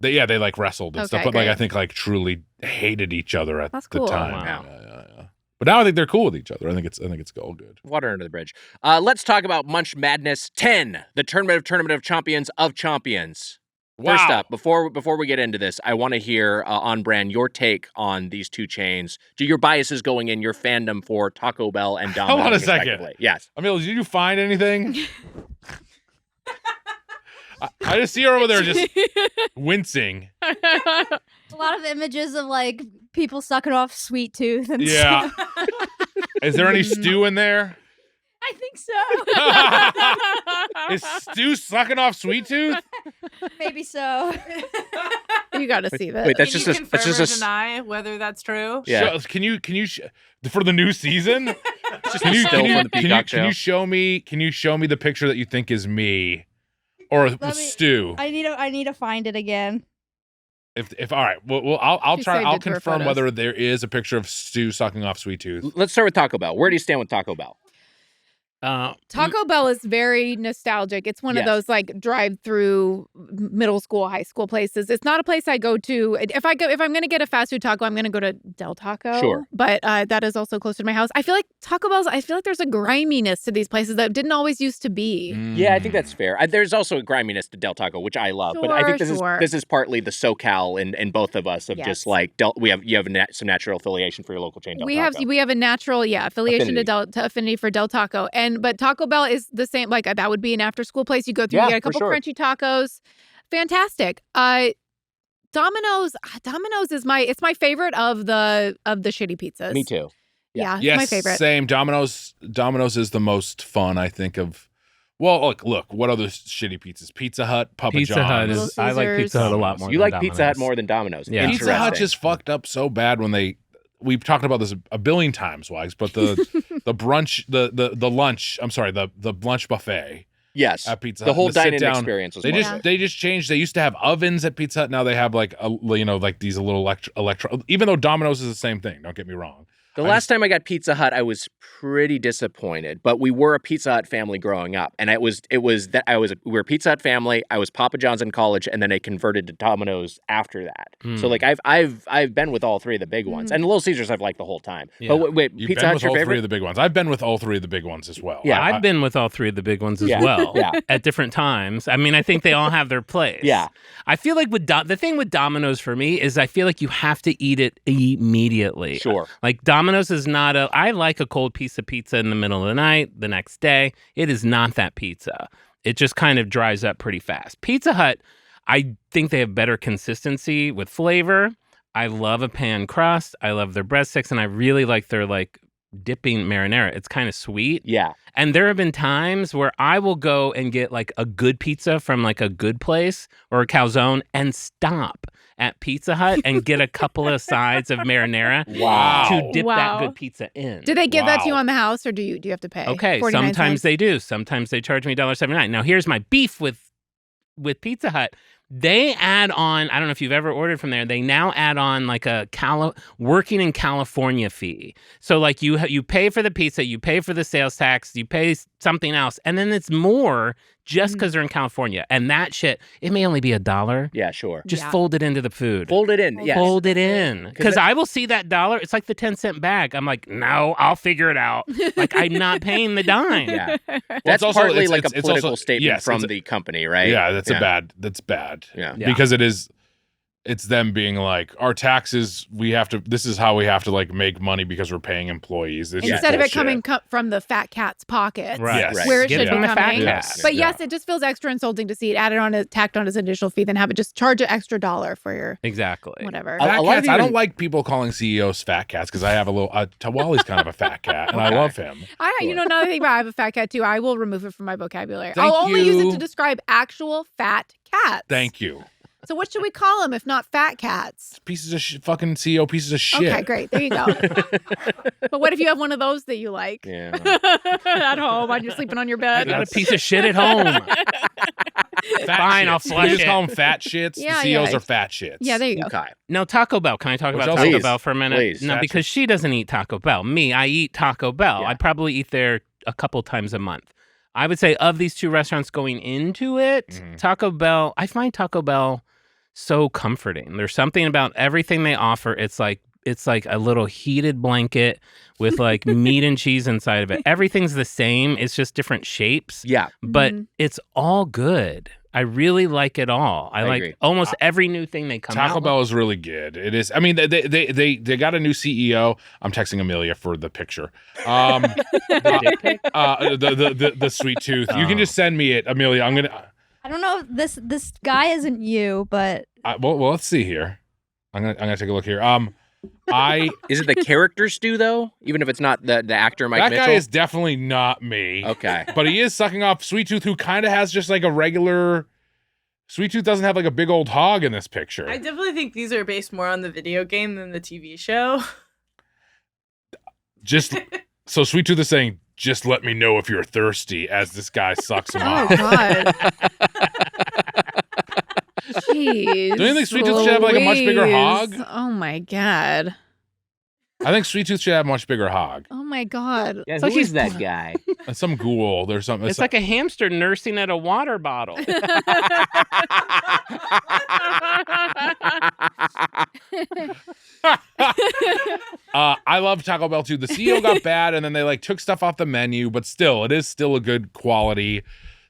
They like wrestled and stuff, but like I think like truly hated each other at the time. Wow. Yeah. But now I think they're cool with each other. I think it's all good. Water under the bridge. Let's talk about Munch Madness 10, the tournament of champions of champions. Wow. First up, before we get into this, I want to hear on brand your take on these two chains. Do your biases going in your fandom for Taco Bell and Domino? Hold on a second. Yes. Amelia, did you find anything? I just see her over there just wincing. A lot of images of like people sucking off sweet tooth and Yeah. Is there any stew in there? I think so. Is Stu sucking off sweet tooth? Maybe so. You got to see that. Wait, that's Can just you a, that's confirm just or a, deny whether that's true? Yeah. Can you for the new season? Can you show me the picture that you think is me or Stu? I need to find it again. If all right, well I'll She try. saved I'll it to her confirm photos. whether there is a picture of Stu sucking off sweet tooth. Let's start with Taco Bell. Where do you stand with Taco Bell? Taco Bell is very nostalgic. It's one of those like drive-through middle school, high school places. It's not a place I go to. If I'm going to get a fast food taco, I'm going to go to Del Taco. Sure. But that is also close to my house. I feel like Taco Bell's, there's a griminess to these places that didn't always used to be. Yeah, I think that's fair. There's also a griminess to Del Taco, which I love. But I think this is partly the SoCal in both of us of just like you have some natural affiliation for your local chain. Del Taco. We have a natural affiliation to affinity for Del Taco. But Taco Bell is the same. Like that would be an after-school place. You go through, you get a couple crunchy tacos. Fantastic. Domino's is my favorite of the shitty pizzas. Me too. Yeah, yes, my favorite. Same. Domino's is the most fun, I think of. Well, look, what other shitty pizzas? Pizza Hut, Papa John's. I like Pizza Hut a lot more. You than like Pizza Hut more than Domino's. Yeah. Pizza Hut just fucked up so bad when we've talked about this a billion times, Wags, but the brunch, the lunch, I'm sorry, the lunch buffet. Yes. At Pizza Hut. The whole dining experience was they just changed. They used to have ovens at Pizza Hut. Now they have like these little electro, even though Domino's is the same thing. Don't get me wrong. The last time I got Pizza Hut, I was pretty disappointed. But we were a Pizza Hut family growing up, and we were a Pizza Hut family. I was Papa John's in college, and then I converted to Domino's after that. So like I've been with all three of the big ones, and Little Caesars I've liked the whole time. Yeah. But wait, You've Pizza been Hut's with your all favorite? three of the big ones. I've been with all three of the big ones as well. Yeah, I've been with all three of the big ones as well. At different times. I mean, I think they all have their place. Yeah. I feel like the thing with Domino's for me is I feel like you have to eat it immediately. Sure. Like Domino's is not I like a cold piece of pizza in the middle of the night, the next day. It is not that pizza. It just kind of dries up pretty fast. Pizza Hut, I think they have better consistency with flavor. I love a pan crust. I love their breadsticks, and I really like their dipping marinara. It's kind of sweet. Yeah. And there have been times where I will go and get like a good pizza from like a good place or a calzone and stop at Pizza Hut and get a couple of sides of marinara to dip that good pizza in. Do they give that to you on the house, or do you have to pay? Okay, 49 sometimes cents? they do. Sometimes they charge me $1.79. Now here's my beef with Pizza Hut. They add on, I don't know if you've ever ordered from there, they now add on like a working in California fee. So like you pay for the pizza, you pay for the sales tax, you pay something else, and then it's more just because they're in California. And that shit, it may only be $1. Yeah, sure. Just fold it into the food. Fold it in, yes. Fold it in. Because I will see that $1. It's like the 10-cent bag. I'm like, no, I'll figure it out. Like, I'm not paying the dime. Yeah. That's also, partly it's like a political also, statement from the company, right? Yeah, that's bad. Yeah. Because it's them being like, our taxes, this is how we have to like make money because we're paying employees. Instead of it coming from the fat cat's pockets. Right. Yes. Where it Get should it from be the fat coming. cat. But yes, it just feels extra insulting to see it tacked on as an additional fee, then have it just charge an extra $1 for your Exactly. whatever. Fat cats, I don't like people calling CEOs fat cats because I have a little, Tawali's kind of a fat cat and I love him. Another thing about I have a fat cat too, I will remove it from my vocabulary. Thank I'll only use it you. to describe actual fat cats. Thank you. So what should we call them if not fat cats? Pieces of fucking CEO pieces of shit. Okay, great. There you go. But what if you have one of those that you like? Yeah. At home while you're sleeping on your I bed? got a piece of shit at home. Fine, I'll flush You just it. call them fat shits. Yeah, the CEOs yeah. are fat shits. Yeah, there you go. Okay. No, Taco Bell. Can I talk about else? Taco Please. Bell for a minute? Please. No, because she doesn't eat Taco Bell. Me, I eat Taco Bell. Yeah. I probably eat there a couple times a month. I would say of these two restaurants going into it, Taco Bell, I find Taco Bell so comforting. There's something about everything they offer. It's like a little heated blanket with like meat and cheese inside of it. Everything's the same. It's just different shapes. Yeah. But it's all good. I really like it all. I like agree. Almost every new thing they come out Taco Bell is really good. It is. I mean, they got a new CEO. I'm texting Amelia for the picture. The sweet tooth. You can just send me it, Amelia. I'm gonna. I don't know if this guy isn't you, but Well, let's see here. I'm gonna take a look here. Is it the character stew though? Even if it's not the actor Mike Mitchell? That guy is definitely not me. Okay. But he is sucking off Sweet Tooth, who kind of has just like a regular. Sweet Tooth doesn't have like a big old hog in this picture. I definitely think these are based more on the video game than the TV show. So Sweet Tooth is saying, just let me know if you're thirsty, as this guy sucks him off. Oh, God. Jeez. Don't you think Sweet Tooth should have like a much bigger hog? Oh my God. I think Sweet Tooth should have a much bigger hog. Oh my God. Yeah, So who is that guy? Some ghoul. There's something. It's like a hamster nursing at a water bottle. I love Taco Bell too. The CEO got bad, and then they like took stuff off the menu, but still, it is still a good quality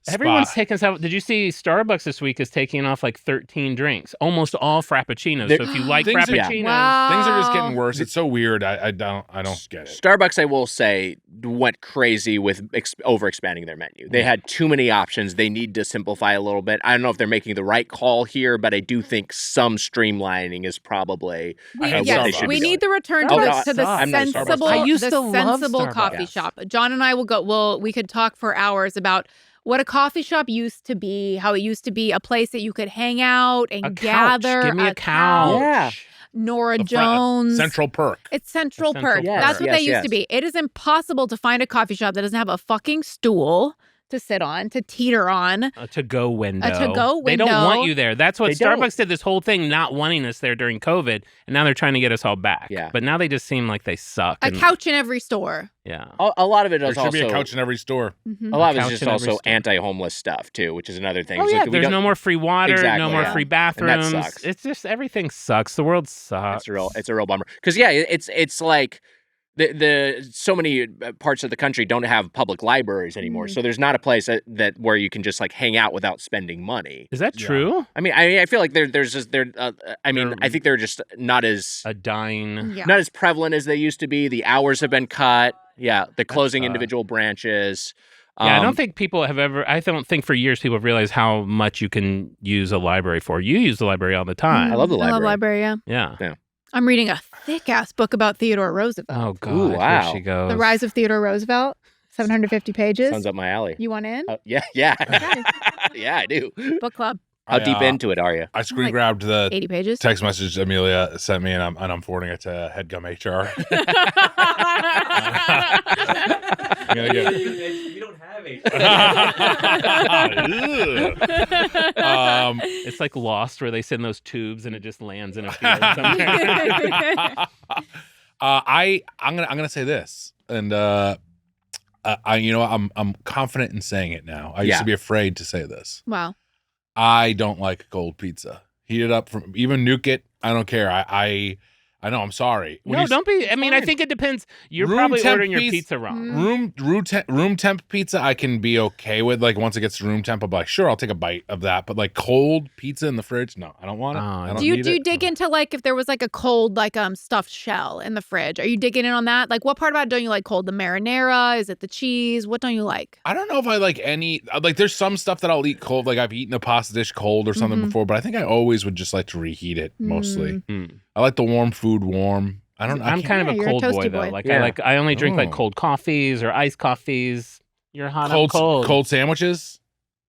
spot. Everyone's taking stuff. Did you see Starbucks this week is taking off like 13 drinks, almost all frappuccinos. So if you like Things are- frappuccinos, Wow. Things are just getting worse. It's so weird. I don't get it. Starbucks, I will say, went crazy with over-expanding their menu. They had too many options. They need to simplify a little bit. I don't know if they're making the right call here, but I do think some streamlining is probably what they should we be need doing. the return to, Oh, no, to the I'm not a Starbucks sensible, fan. I used the to love sensible Starbucks. coffee Yes. shop. John and I we could talk for hours about what a coffee shop used to be, how it used to be a place that you could hang out and a couch. gather. Give me a couch. Yeah. Nora The Jones. Central Perk. It's Central Central Perk. Perk. That's what they used Yes. to be. It is impossible to find a coffee shop that doesn't have a fucking stool to sit on, to teeter on. A to-go window. A to-go They don't window. want you there. That's what They don't. Starbucks did this whole thing, not wanting us there during COVID, and now they're trying to get us all back. Yeah. But now they just seem like they suck. A and- couch in every store. Yeah. A lot of it There is should also be a couch in every store. Mhm. a lot of couch it is just in every also store. anti-homeless stuff too, which is another thing. Oh It's yeah, like, we there's don't- no more free water, Exactly, no more yeah. free And that bathrooms. sucks. It's just everything sucks. The world sucks. It's a real bummer. Because yeah, it's like the so many parts of the country don't have public libraries anymore. So there's not a place that where you can just like hang out without spending money. Is that Yeah. true? I mean, I feel like there's just I think they're just not as A dying. Yeah. not as prevalent as they used to be. The hours have been cut. Yeah, the closing sucks. individual branches. Yeah, I don't think people have ever. I don't think for years people have realized how much you can use a library for. You use the library all the time. I love the I love library. library, yeah. Yeah. I'm reading a thick-ass book about Theodore Roosevelt. Oh God. Ooh, wow. Here she goes. The Rise of Theodore Roosevelt, 750 pages. Sounds up my alley. You want in? Yeah. Okay. Yeah, I do. Book club, How deep into it are you? I screen Like grabbed the 80 pages. text message Amelia sent me, and I'm forwarding it to Headgum HR. I'm gonna get. We don't have a. It's like Lost, where they send those tubes and it just lands in a field somewhere. I'm gonna say this, and I'm confident in saying it now. I used Yeah. to be afraid to say this. Wow. I don't like cold pizza. Heat it up from even nuke it. I don't care. I know. I'm sorry. When No, you- don't be. I mean, I fine. think it depends. You're Room probably temp ordering your pizza- pizza wrong. room temp pizza I can be okay with. Like once it gets to room temp, I'll be like, sure, I'll take a bite of that. But like cold pizza in the fridge, no, I don't want it. Oh, I don't Do you need do you it. dig into like if there was like a cold like stuffed shell in the fridge? Are you digging in on that? Like what part about it don't you like cold? The marinara? Is it the cheese? What don't you like? I don't know if I like any. Like, there's some stuff that I'll eat cold. Like I've eaten a pasta dish cold or something Mhm. before, but I think I always would just like to reheat it mostly. Mm. I like the warm food warm. I'm can't- kind of Yeah, a you're a cold boy toasty though. boy. Like Yeah. I only drink like Oh. cold coffees or iced coffees. You're hot. cold I'm cold. sandwiches.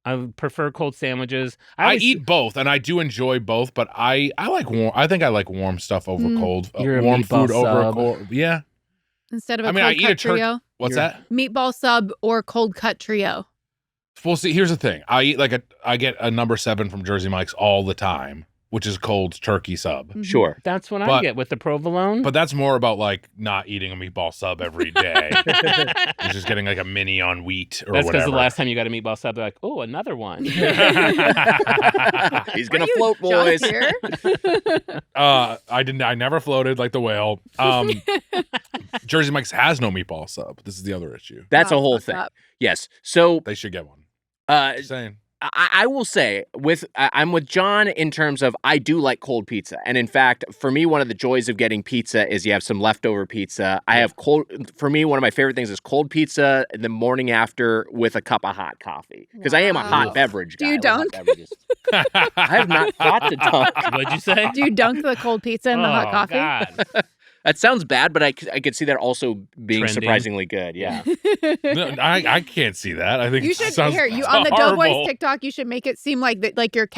I prefer cold sandwiches. I always- eat both, and I do enjoy both. But I like warm. I think I like warm stuff over cold. You're a warm meatball food over sub. cold. Yeah. Instead of a I mean, I cold eat a cut turkey- trio? What's You're- that? Meatball sub or cold cut trio. Well, see, here's the thing. I get a number 7 from Jersey Mike's all the time. which is cold turkey sub. Mm-hmm. Sure. That's what I get with the provolone. But that's more about like not eating a meatball sub every day. It's just getting like a mini on wheat or that's whatever. That's because the last time you got a meatball sub, they're like, oh, another one. He's going to float, boys. I never floated like the whale. Jersey Mike's has no meatball sub. This is the other issue. That's a whole thing. Up. Yes. So they should get one. Just saying. I will say I'm with John in terms of I do like cold pizza. And in fact, for me, one of the joys of getting pizza is you have some leftover pizza. For me, one of my favorite things is cold pizza the morning after with a cup of hot coffee. Because I am a hot beverage guy. Do you dunk? I have not thought to dunk. What'd you say? Do you dunk the cold pizza in the hot coffee? God. That sounds bad, but I could see that also being Trending. surprisingly good. Yeah. No, I can't see that. I think you should on the Doughboys TikTok. You should make it seem like that, like you're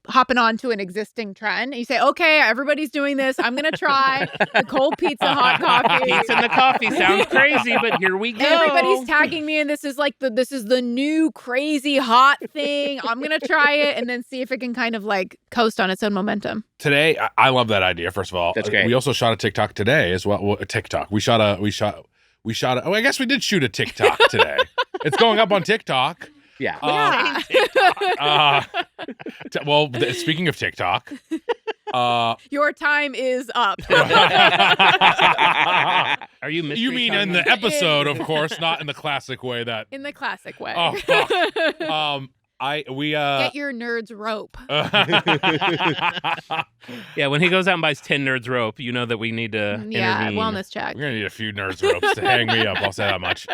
hopping onto an existing trend. You say, "Okay, everybody's doing this. I'm gonna try the cold pizza hot coffee." Pizza and the coffee sounds crazy, but here we go. Everybody's tagging me, and this is the new crazy hot thing. I'm gonna try it and then see if it can kind of like coast on its own momentum. Today, I love that idea. First of all, that's great. We also shot a TikTok today as well. A TikTok. We shot. I guess we did shoot a TikTok today. It's going up on TikTok. Yeah. Well, speaking of TikTok, your time is up. Are you? You mean in the episode, of course, not in the classic way that. In the classic way. Oh, fuck. Get your nerds rope. Yeah, when he goes out and buys 10 nerds rope, you know that we need to intervene. Wellness check. We're gonna need a few nerds ropes to hang me up. I'll say that much.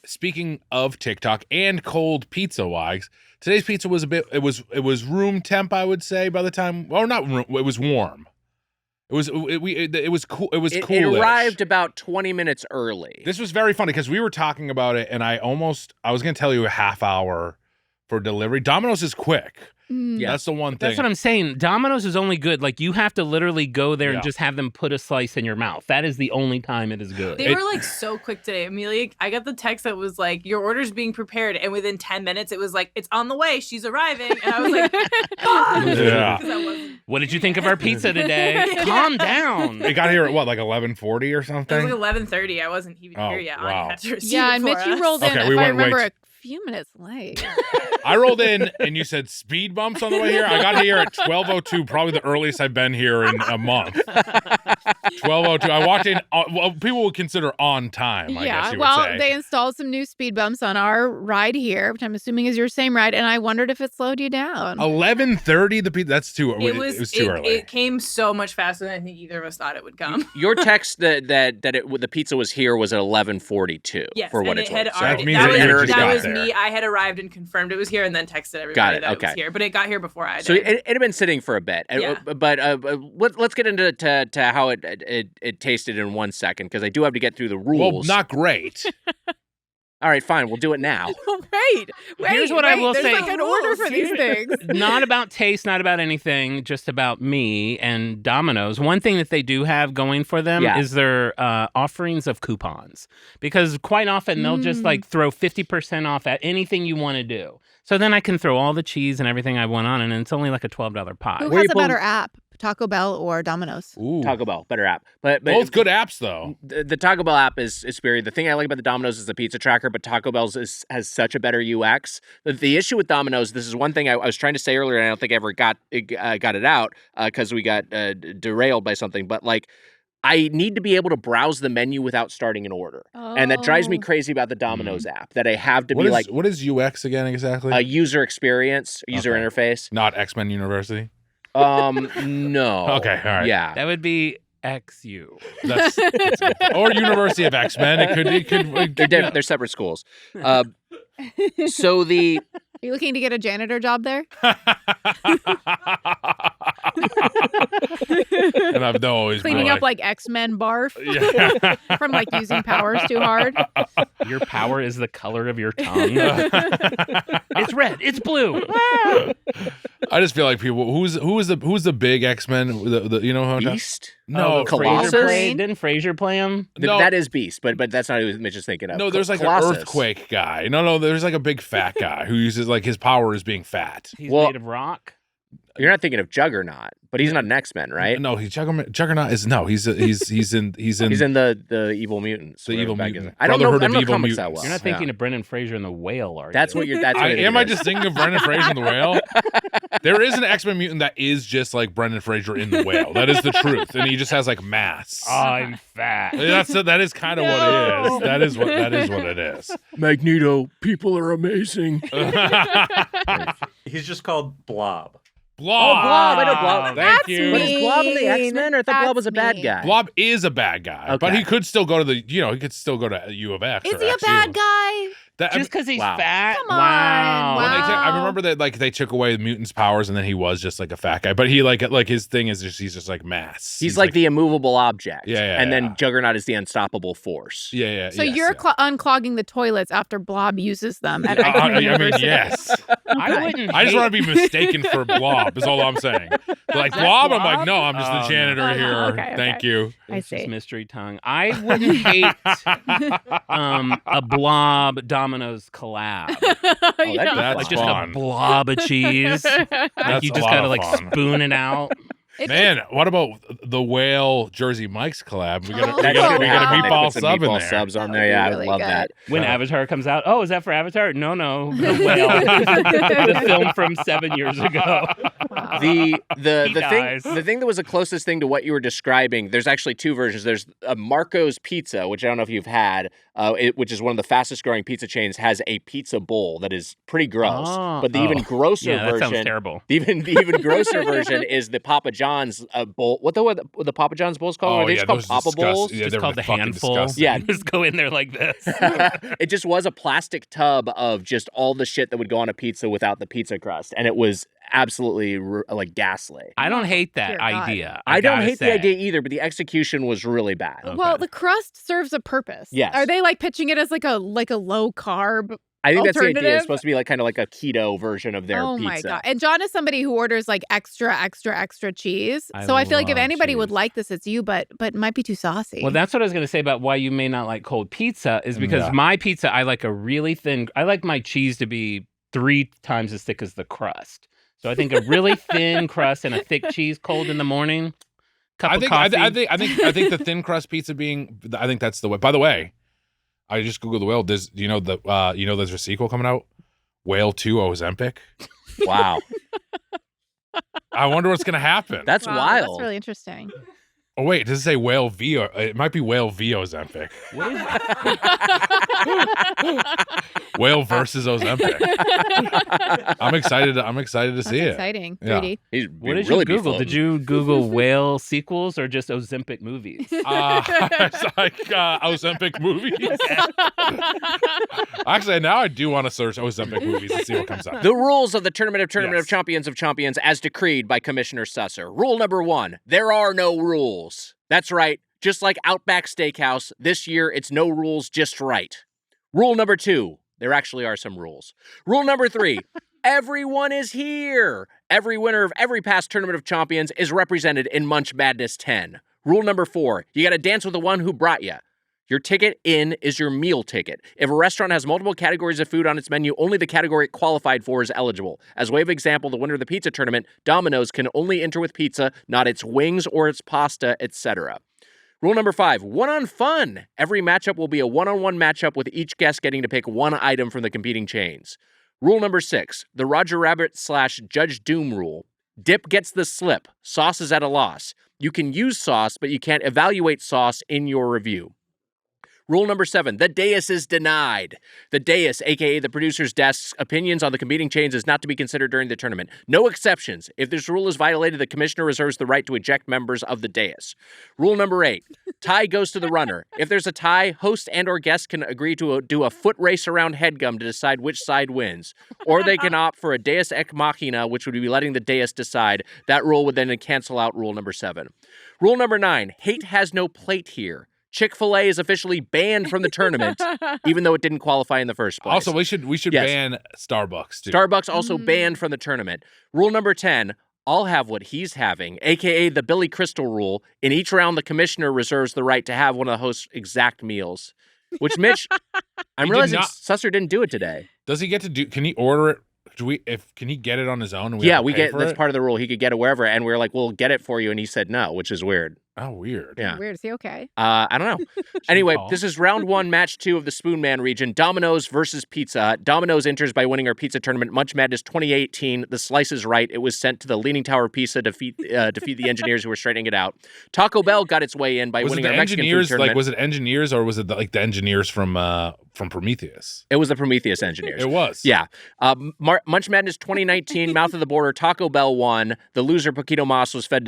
Speaking of TikTok and cold pizza wise, today's pizza was it was room temp, I would say, by the time. Well, not room. It was warm. It was cool. It was cool. It arrived about 20 minutes early. This was very funny because we were talking about it, and I was going to tell you a half hour for delivery. Domino's is quick. Yeah, that's the one thing. That's what I'm saying. Domino's is only good. Like, you have to literally go there and just have them put a slice in your mouth. That is the only time it is good. They were like so quick today. Amelia, I got the text that was like, your order's being prepared. And within 10 minutes, it was like, it's on the way. She's arriving. And I was like, yeah. What did you think of our pizza today? Calm down. It got here at what, like 11:40 or something? It was like 11:30. I wasn't even here yet. Wow. I had to receive and Mitch, you rolled in, okay, if I remember, a few minutes late. I rolled in and you said speed bumps on the way here. I got here at 12:02, probably the earliest I've been here in a month. 12:02. I walked in. Well, people would consider on time, I guess you would say. They installed some new speed bumps on our ride here, which I'm assuming is your same ride, and I wondered if it slowed you down. 11:30. That's too. It was too early. It came so much faster than I think either of us thought it would come. Your text that the pizza was here was at 11:42. Yes, for what it it's had worth. already. That was me. I had arrived and confirmed it was here, and then texted everybody that it was here. But it got here before I did. So it had been sitting for a bit. Yeah. But let's get into to how it tasted in 1 second, because I do have to get through the rules. Well, not great. All right, fine. We'll do it now. Wait. Here's what I will say. There's like an order for these things. Not about taste, not about anything, just about me and Domino's. One thing that they do have going for them is their offerings of coupons. Because quite often they'll just like throw 50% off at anything you want to do. So then I can throw all the cheese and everything I want on, and it's only like a $12 pot. Who has a better app? Taco Bell or Domino's? Ooh. Taco Bell, better app. But both good apps, though. The Taco Bell app is superior. The thing I like about the Domino's is the pizza tracker, but Taco Bell's has such a better UX. The issue with Domino's, this is one thing I was trying to say earlier, and I don't think I ever got it out because we got derailed by something. But like, I need to be able to browse the menu without starting an order. And that drives me crazy about the Domino's app, that I have to be like... What is UX again exactly? User experience, user interface. Not X-Men University? No. Okay, all right. Yeah. That would be XU. That's or University of X-Men. It could They're separate schools. So the... Are you looking to get a janitor job there? And I've always cleaning up like X-Men barf from like using powers too hard. Your power is the color of your tongue. It's red. It's blue. I just feel like people. Who's the big X-Men? You know how Beast? No, Colossus. Didn't Frasier play him? No. That is Beast, but that's not who Mitch is thinking of. No, there's like Colossus. an earthquake guy. No, there's like a big fat guy who uses like his power is being fat. He's made of rock. You're not thinking of Juggernaut, but he's not an X-Men, right? No, Juggernaut is he's in the Evil Mutants. The Evil Mutants. I don't know Evil Mutants that well. You're not thinking of Brendan Fraser and the Whale, are you? That's what you're. That's what am I just thinking of Brendan Fraser and the Whale? There is an X-Men mutant that is just like Brendan Fraser in the Whale. That is the truth, and he just has like masks. I'm fat. That is kind of what it is. That is what it is. Magneto, people are amazing. He's just called Blob. Blob. Oh, Blob. I know Blob. Thank you. But is Blob in the X-Men, or I thought Blob was a bad guy? Blob is a bad guy, but he could still go to he could still go to U of X. Is he a bad guy? Just because he's fat? Come on. Wow. I remember that they took away the mutant's powers, and then he was just like a fat guy. But he like his thing is he's just like mass. He's like the immovable object. Yeah. And then Juggernaut is the unstoppable force. Yeah. So you're unclogging the toilets after Blob uses them at I mean, yes. I just want to be mistaken for Blob. Is all I'm saying. Like Blob, I'm like, no, I'm just the janitor here. Okay. Thank you. I see. Just mystery tongue. I wouldn't hate a Blob Domino's collab. That's like just fun. a blob of cheese. Like you just gotta like spoon it out. Man, what about the Whale Jersey Mike's collab? We got a meatball sub in there. Subs on there. Yeah, really I would love good. that. When Avatar comes out, is that for Avatar? No, The Whale, the film from 7 years ago. Wow. The thing that was the closest thing to what you were describing. There's actually two versions. There's a Marco's Pizza, which I don't know if you've had, which is one of the fastest growing pizza chains. Has a pizza bowl that is pretty gross. But the even grosser version, that sounds terrible. The even grosser version is the Papa John's bowl. What the Papa John's bowls called? Are they just called Papa bowls? Yeah, just called the handful. Disgusting. Yeah, just go in there like this. It just was a plastic tub of just all the shit that would go on a pizza without the pizza crust, and it was absolutely like ghastly. I don't hate that idea. I don't hate the idea either, but the execution was really bad. Okay. Well, the crust serves a purpose. Yes. Are they like pitching it as like a low carb? I think that's the idea. It's supposed to be like kind of like a keto version of their pizza. Oh my God. And John is somebody who orders like extra cheese. So I feel like if anybody would like this, it's you, but it might be too saucy. Well, that's what I was going to say about why you may not like cold pizza is because my pizza, I like a really thin, I like my cheese to be 3 times as thick as the crust. So I think a really thin crust and a thick cheese cold in the morning. I think the thin crust pizza I think that's the way. By the way, I just googled the Whale. There's there's a sequel coming out, Whale 2 Ozempic. Wow. I wonder what's gonna happen. That's wild. That's really interesting. Oh wait, does it say Whale V? It might be Whale V Ozempic. What is Whale versus Ozempic. I'm excited to see it. Exciting. Yeah. 3D. What did really you Google? Did you Google Whale sequels or just Ozempic movies? It's like Ozempic movies. Actually, now I do want to search Ozempic movies and see what comes up. The rules of the Tournament of Champions as decreed by Commissioner Susser. Rule number 1, there are no rules. That's right. Just like Outback Steakhouse, this year it's no rules, just right. Rule number 2, there actually are some rules. Rule number 3, everyone is here. Every winner of every past Tournament of Champions is represented in Munch Madness 10. Rule number 4, you got to dance with the one who brought you. Your ticket in is your meal ticket. If a restaurant has multiple categories of food on its menu, only the category it qualified for is eligible. As way of example, the winner of the pizza tournament, Domino's, can only enter with pizza, not its wings or its pasta, etc. Rule number 5, one-on-fun. Every matchup will be a one-on-one matchup with each guest getting to pick one item from the competing chains. Rule number 6, the Roger Rabbit / Judge Doom rule. Dip gets the slip. Sauce is at a loss. You can use sauce, but you can't evaluate sauce in your review. Rule number 7, the dais is denied. The dais, aka the producer's desk's opinions on the competing chains, is not to be considered during the tournament. No exceptions. If this rule is violated, the commissioner reserves the right to eject members of the dais. Rule number 8, tie goes to the runner. If there's a tie, host and or guest can agree to do a foot race around Headgum to decide which side wins. Or they can opt for a deus ex machina, which would be letting the dais decide. That rule would then cancel out rule number 7. Rule number 9, hate has no plate here. Chick-fil-A is officially banned from the tournament, even though it didn't qualify in the first place. Also, we should ban Starbucks, too. Starbucks also banned from the tournament. Rule number 10, I'll have what he's having, a.k.a. the Billy Crystal rule. In each round, the commissioner reserves the right to have one of the host's exact meals. Which, Mitch, I'm realizing Susser didn't do it today. Does he get to do... Can he order it can he get it on his own? And that's part of the rule. He could get it wherever, and we were like, we'll get it for you, and he said no, which is weird. Oh, weird. Yeah. Weird. Is he okay? I don't know. Anyway, this is round 1, match 2 of the Spoonman region. Domino's versus Pizza Hut. Domino's enters by winning our pizza tournament, Munch Madness 2018. The slice is right. It was sent to the Leaning Tower Pizza to defeat the engineers who were straightening it out. Taco Bell got its way in by winning our Mexican food tournament. Was it engineers or was it the engineers from Prometheus? It was the Prometheus engineers. It was. Yeah. Munch Madness 2019, Mouth of the Border. Taco Bell won. The loser, Paquito Mas, was fed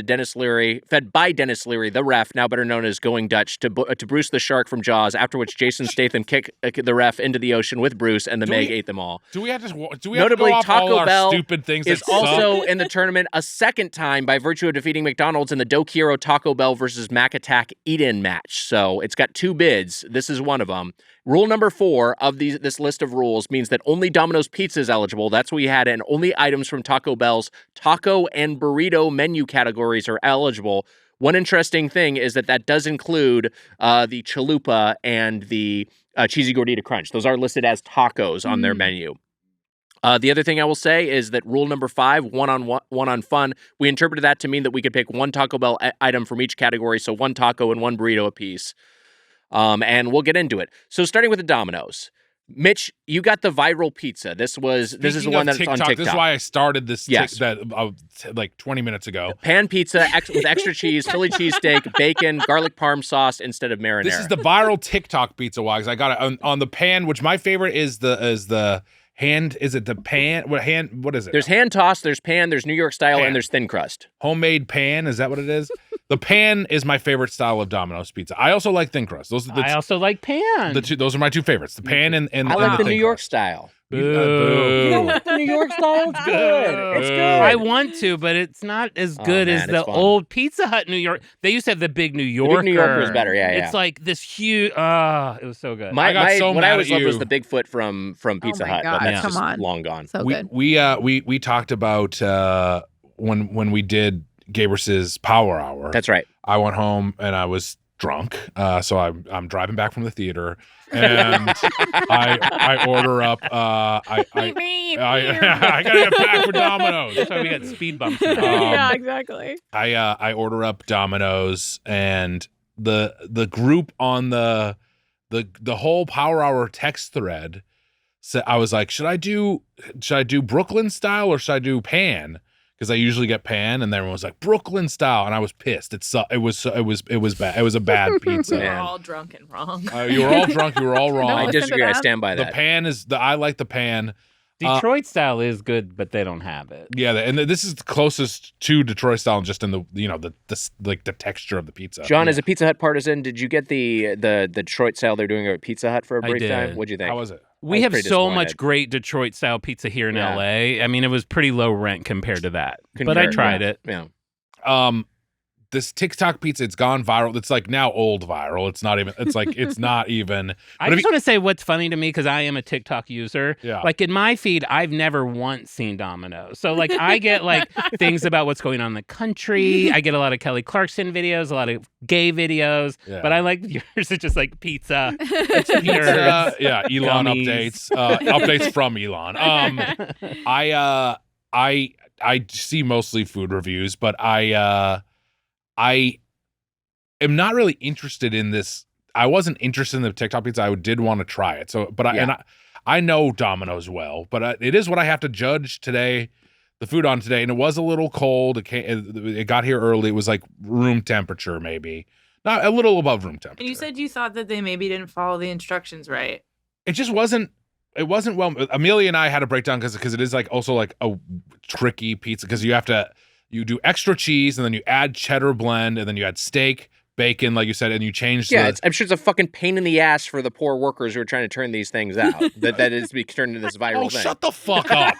by Dennis Leary, the ref, now better known as Going Dutch, to Bruce the Shark from Jaws, after which Jason Statham kicked the ref into the ocean with Bruce, and the Meg ate them all. Notably, Taco Bell stupid things is also in the tournament a second time by virtue of defeating McDonald's in the Dokiro Taco Bell versus Mac Attack eat-in match. So it's got 2 bids. This is one of them. Rule number 4 of this list of rules means that only Domino's Pizza is eligible. That's what we had, and only items from Taco Bell's taco and burrito menu categories are eligible. One interesting thing is that does include the chalupa and the cheesy gordita crunch. Those are listed as tacos on their menu. The other thing I will say is that rule number 5, one on fun, we interpreted that to mean that we could pick 1 Taco Bell item from each category, so 1 taco and 1 burrito apiece. And we'll get into it. So starting with the Domino's. Mitch, you got the viral pizza. This is the one that's on TikTok. This is why I started this like 20 minutes ago. Pan pizza with extra cheese, Philly cheesesteak, bacon, garlic parm sauce instead of marinara. This is the viral TikTok pizza, Wags. I got it on the pan, which my favorite is the hand. Is it the pan? What is it? There's hand tossed, there's pan, there's New York style, and there's thin crust. Homemade pan, is that what it is? The pan is my favorite style of Domino's pizza. I also like thin crust. I also like pan. Those are my 2 favorites. The pan and I like the New York crust. style. Boo. You don't like the New York style? It's good. It's good. I want to, but it's not as good as the old Pizza Hut New York. They used to have the big New Yorker. The big New Yorker was better, yeah. It's like this huge, it was so good. What I always loved was the Bigfoot from Pizza Hut. God, but that's come on. Long gone. So good. We talked about when we did Gabrus's Power Hour. That's right. I went home and I was drunk, so I'm driving back from the theater, and I order up. I gotta get back for Domino's. That's why we got speed bumps. Yeah, exactly. I order up Domino's, and the group on the whole Power Hour text thread. So I was like, should I do Brooklyn style or should I do pan? Because I usually get pan, and everyone was like Brooklyn style, and I was pissed. It was bad. It was a bad pizza. We were all drunk and wrong. You were all drunk. You were all wrong. I disagree. I stand by that. The pan is I like the pan. Detroit style is good, but they don't have it. Yeah, and this is the closest to Detroit style, just in the texture of the pizza. John, as a Pizza Hut partisan, did you get the Detroit style they're doing at Pizza Hut for a brief time? What'd you think? How was it? We have so much great Detroit style pizza here in LA. I mean, it was pretty low rent compared to that. But I tried it. Yeah. This TikTok pizza, it's gone viral. It's like now old viral. It's not even. I just want to say what's funny to me, because I am a TikTok user. Yeah. Like in my feed, I've never once seen Domino's. So like I get like things about what's going on in the country. I get a lot of Kelly Clarkson videos, a lot of gay videos. Yeah. But I like yours. It's just like pizza. It's pizza. Yeah. Elon updates. Updates from Elon. I see mostly food reviews, but I am not really interested in this. I wasn't interested in the TikTok pizza. I did want to try it. So, but I know Domino's well, but it is what I have to judge today, the food on today. And it was a little cold. It got here early. It was like room temperature, maybe not a little above room temperature. And you said you thought that they maybe didn't follow the instructions right. It just wasn't. It wasn't well. Amelia and I had a breakdown because it is like also like a tricky pizza because you do extra cheese and then you add cheddar blend and then you add steak, bacon, like you said, and you change. Yeah, I'm sure it's a fucking pain in the ass for the poor workers who are trying to turn these things out. that is to be turned into this viral thing. Shut the fuck up!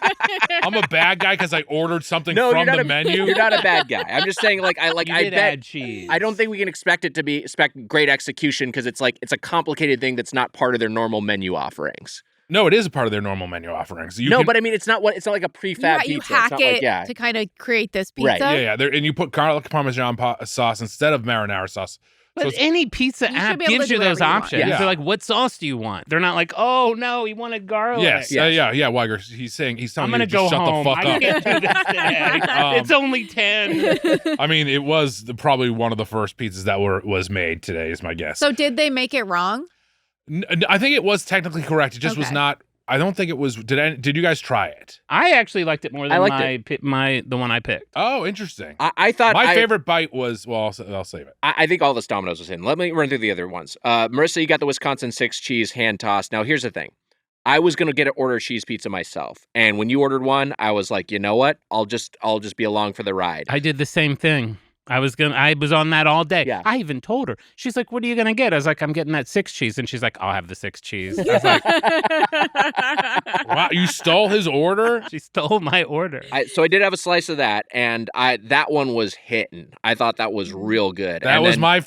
I'm a bad guy because I ordered something from the menu. You're not a bad guy. I'm just saying, I bet add cheese. I don't think we can expect it to be great execution because it's a complicated thing that's not part of their normal menu offerings. No, it is a part of their normal menu offerings. But I mean, it's not like a prefab pizza. You hack it to kind of create this pizza. Right. Yeah. And you put garlic Parmesan sauce instead of marinara sauce. But any pizza app gives you those options. Yeah. They're like, what sauce do you want? They're not like, oh, no, he wanted garlic. Yes. Yeah, Weiger. He's telling I'm you to go just shut home. the fuck I up. can't do this today. It's only 10. I mean, it was probably one of the first pizzas that was made today, is my guess. So did they make it wrong? I think it was technically correct. It just was not. I don't think it was. Did you guys try it? I actually liked it more than the one I picked. Oh, interesting. I thought my favorite bite was. Well, I'll save it. I think all the Domino's was in. Let me run through the other ones. Marissa, you got the Wisconsin 6 cheese hand tossed. Now here's the thing. I was gonna order a cheese pizza myself, and when you ordered one, I was like, you know what? I'll just be along for the ride. I did the same thing. I was on that all day. Yeah. I even told her. She's like, "What are you gonna get?" I was like, "I'm getting that 6 cheese," and she's like, "I'll have the 6 cheese." I was like, "Wow, you stole his order?" She stole my order. So I did have a slice of that, and that one was hitting. I thought that was real good. That was my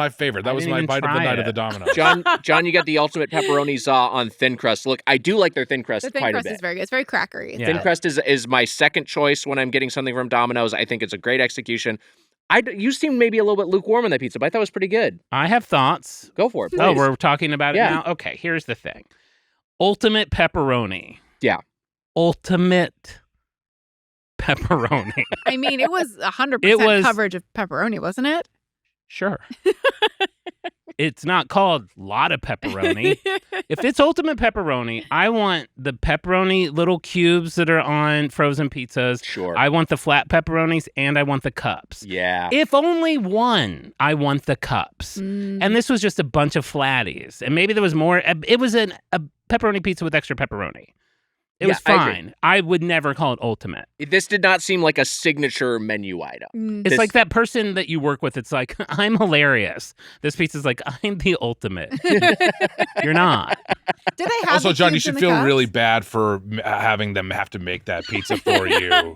favorite. That was my bite of the night of the Domino. John, you got the ultimate pepperoni saw on thin crust. Look, I do like their thin crust quite a bit. The thin crust is very good. It's very crackery. Yeah. Thin crust is my second choice when I'm getting something from Domino's. I think it's a great execution. You seem maybe a little bit lukewarm on that pizza, but I thought it was pretty good. I have thoughts. Go for it, please. Oh, we're talking about it now? Okay, here's the thing. Ultimate pepperoni. Yeah. Ultimate pepperoni. I mean, it was 100% coverage of pepperoni, wasn't it? Sure. It's not called a lot of pepperoni. If it's ultimate pepperoni, I want the pepperoni little cubes that are on frozen pizzas. Sure. I want the flat pepperonis and I want the cups. Yeah. If only one, I want the cups. And this was just a bunch of flatties. And maybe there was more. It was a pepperoni pizza with extra pepperoni. It was fine. I would never call it ultimate. This did not seem like a signature menu item. It's like that person that you work with. It's like, I'm hilarious. This pizza's like, I'm the ultimate. You're not. Do they have also, John, you should feel really bad for having them have to make that pizza for you.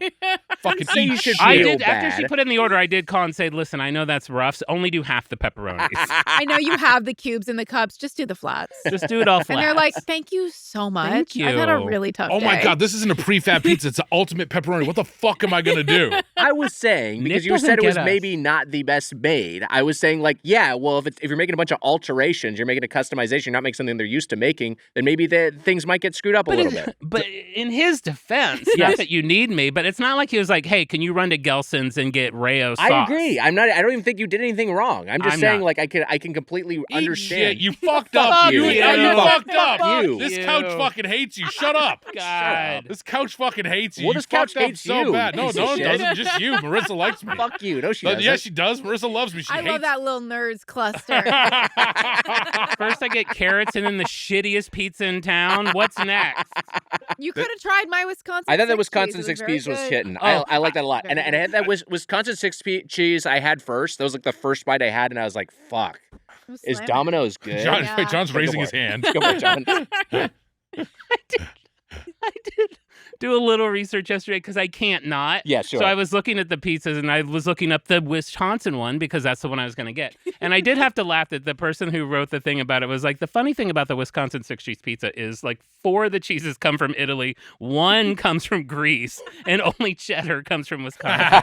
Fucking so you should I feel did bad. After she put in the order, I did call and say, listen, I know that's rough. So only do half the pepperonis. I know you have the cubes and the cups. Just do the flats. Just do it all flat. And they're like, thank you so much. Thank you. I've had a really tough Oh my God, this isn't a prefab pizza. It's the ultimate pepperoni. What the fuck am I going to do? I was saying, because you said it was maybe not the best made, I was saying like, yeah, well, if you're making a bunch of alterations, you're making a customization, you're not making something they're used to making, then maybe things might get screwed up a little bit. But in his defense, not that you need me, but it's not like he was like, hey, can you run to Gelson's and get Rayo sauce? I agree. I don't even think you did anything wrong. I'm just saying, like, I can completely understand. Shit, you fucked up. You fucked up. You. This couch fucking hates you. Shut up. God. This couch fucking hates you. Well, this couch hates so you. bad. No, it doesn't. Just you. Marissa likes me. Fuck you. No, she doesn't. Yeah, she does. Marissa loves me. I love that little nerds cluster. First I get carrots and then the shittiest pizza in town. What's next? You could have tried my Wisconsin. I thought that Wisconsin 6 cheese was hitting. I like that a lot. And I had that Wisconsin 6 cheese I had first. That was like the first bite I had, and I was like, fuck. Is Domino's good? John's raising his hand. Go for it, John. I did do a little research yesterday because I can't not. Yeah, sure. So I was looking at the pizzas and I was looking up the Wisconsin one because that's the one I was going to get. And I did have to laugh that the person who wrote the thing about it was like, the funny thing about the Wisconsin 6 cheese pizza is like 4 of the cheeses come from Italy, 1 comes from Greece, and only cheddar comes from Wisconsin.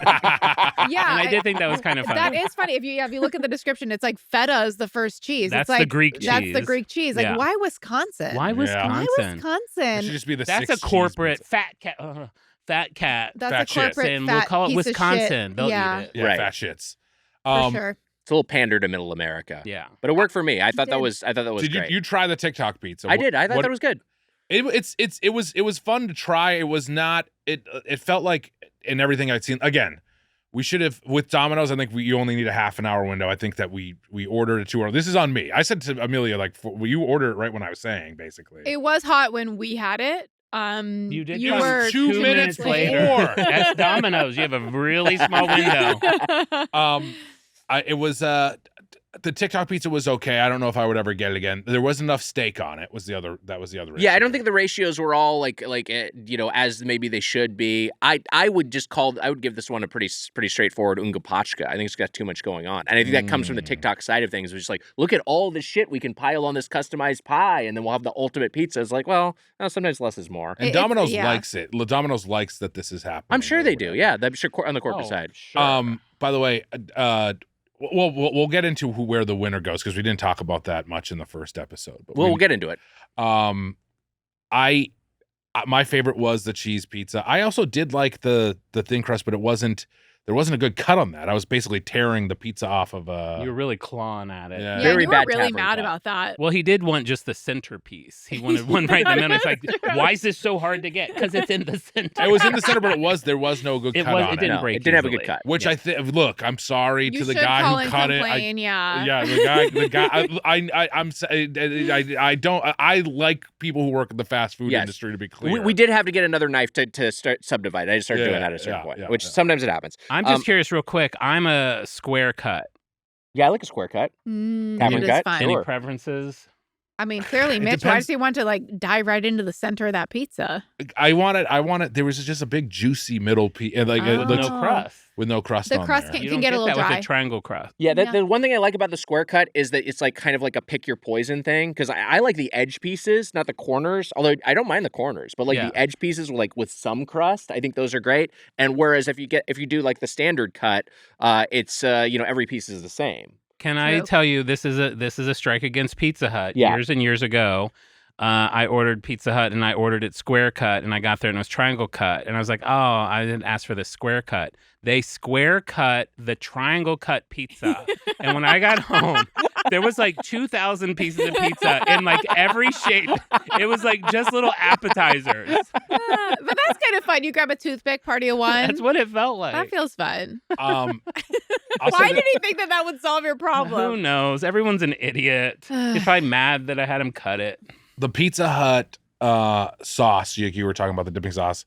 Yeah. And I did think that was kind of funny. That is funny. If you look at the description, it's like feta is the first cheese. That's it's like, the Greek cheese. That's the Greek cheese. Like, Yeah. why Wisconsin? Why Wisconsin? Why Wisconsin? It should just be the That's 6 a corporate cheese fat cat. Fat cat. That's fat a corporate and fat we'll call it piece Wisconsin. Of They'll shit. eat it. Yeah, Right. fat shits. For sure. It's a little pander to Middle America. Yeah. But it worked for me. I thought that did. was Did great. you try the TikTok pizza? I did. I thought that was good. It was fun to try. It was not. It felt like in everything I'd seen. Again, we should have with Domino's. I think you only need a half an hour window. I think that we ordered it too early. This is on me. I said to Amelia you ordered it right when I was saying basically. It was hot when we had it. You did. You were 2 minutes later. before. That's Domino's. You have a really small window. It was the TikTok pizza was okay. I don't know if I would ever get it again. There wasn't enough steak on it. That was the other issue. Yeah, I don't think the ratios were all like as maybe they should be. I would give this one a pretty straightforward ungapachka. I think it's got too much going on, and I think that comes from the TikTok side of things. It's just like, look at all the shit we can pile on this customized pie, and then we'll have the ultimate pizza. It's like, well, no, sometimes less is more. And Domino's likes it. Domino's likes that this is happening. I'm sure they do. Yeah, I'm sure on the corporate side. Sure. By the way, Well, we'll get into where the winner goes because we didn't talk about that much in the first episode. But we'll get into it. My favorite was the cheese pizza. I also did like the thin crust, but there wasn't a good cut on that. I was basically tearing the pizza off of You were really clawing at it. Yeah. Very bad. You were really mad about that. Well, he did want just the centerpiece. He wanted one right in the middle. It's like, why is this so hard to get? Because it's in the center. It was in the center, but there was no good cut on it. It didn't break. It didn't have a good cut. Which I think. Look, I'm sorry to the guy who cut it. Yeah, the guy. I like people who work in the fast food industry. To be clear, we did have to get another knife to start subdivide. I just started doing that at a certain point, which sometimes it happens. I'm just curious, real quick. I'm a square cut. Yeah, I like a square cut. Tavern cut. Fine. Any preferences? I mean, clearly, Mitch, why does he want to dive right into the center of that pizza? I wanted. There was just a big juicy middle piece, no crust. With no crust the on crust there. can get a little dry. dry. With a triangle crust. Yeah, the one thing I like about the square cut is that it's kind of like a pick your poison thing because I like the edge pieces, not the corners. Although I don't mind the corners, but the edge pieces with some crust, I think those are great. And whereas if you do the standard cut, it's every piece is the same. Can I tell you this is a strike against Pizza Hut? Yeah. Years and years ago, I ordered Pizza Hut and I ordered it square cut and I got there and it was triangle cut and I was like, oh, I didn't ask for the square cut. They square cut the triangle cut pizza, and when I got home, there was 2,000 pieces of pizza in every shape. It was just little appetizers. But that's kind of fun. You grab a toothpick, party of one. That's what it felt like. That feels fun. Why did he think that would solve your problem? Who knows? Everyone's an idiot. He's probably mad that I had him cut it. The Pizza Hut sauce, you were talking about the dipping sauce.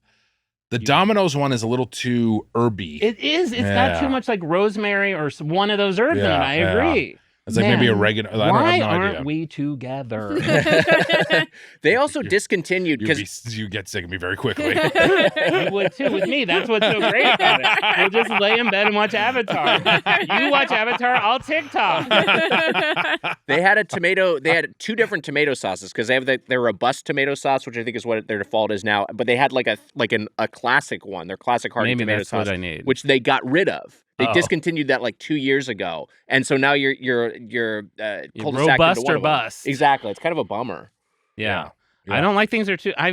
The Domino's one is a little too herby. It is. It's got too much rosemary or one of those herbs in it. I agree. It's maybe oregano. Why aren't we together? They also discontinued because you get sick of me very quickly. You would too with me. That's what's so great about it. We'll just lay in bed and watch Avatar. You watch Avatar, I'll TikTok. They had two different tomato sauces because they have their robust tomato sauce, which I think is what their default is now. But they had a classic one, their classic hearty tomato sauce, what I need. which they got rid of. They discontinued that 2 years ago, and so now you're cul-de-sac robust into one or of them. bust. Exactly, it's kind of a bummer. Yeah. I don't like things that are too. I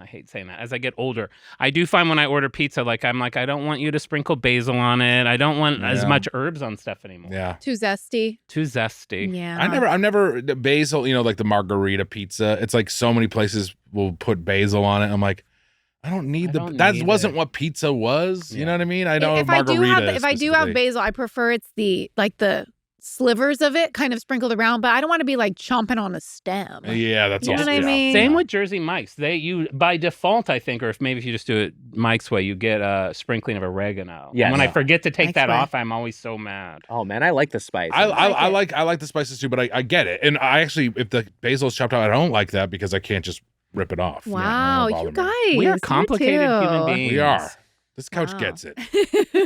hate saying that. As I get older, I do find when I order pizza, I don't want you to sprinkle basil on it. I don't want as much herbs on stuff anymore. Yeah, too zesty. Yeah, I'm never basil. The margarita pizza. It's so many places will put basil on it. I'm like, I don't need that wasn't what pizza was. Yeah. You know what I mean? I know margarita. If I do have basil, I prefer it's the slivers of it kind of sprinkled around, but I don't want to be chomping on a stem. Yeah, that's you know what I mean? Same with Jersey Mike's. By default, I think, or if you just do it Mike's way, you get a sprinkling of oregano. Yeah. When I forget to take that off, I'm always so mad. Oh man, I like the spice. I like the spices too, but I get it. And I actually, if the basil is chopped out, I don't like that because I can't just rip it off. Wow, you guys. We are complicated human beings. We are. This couch gets it.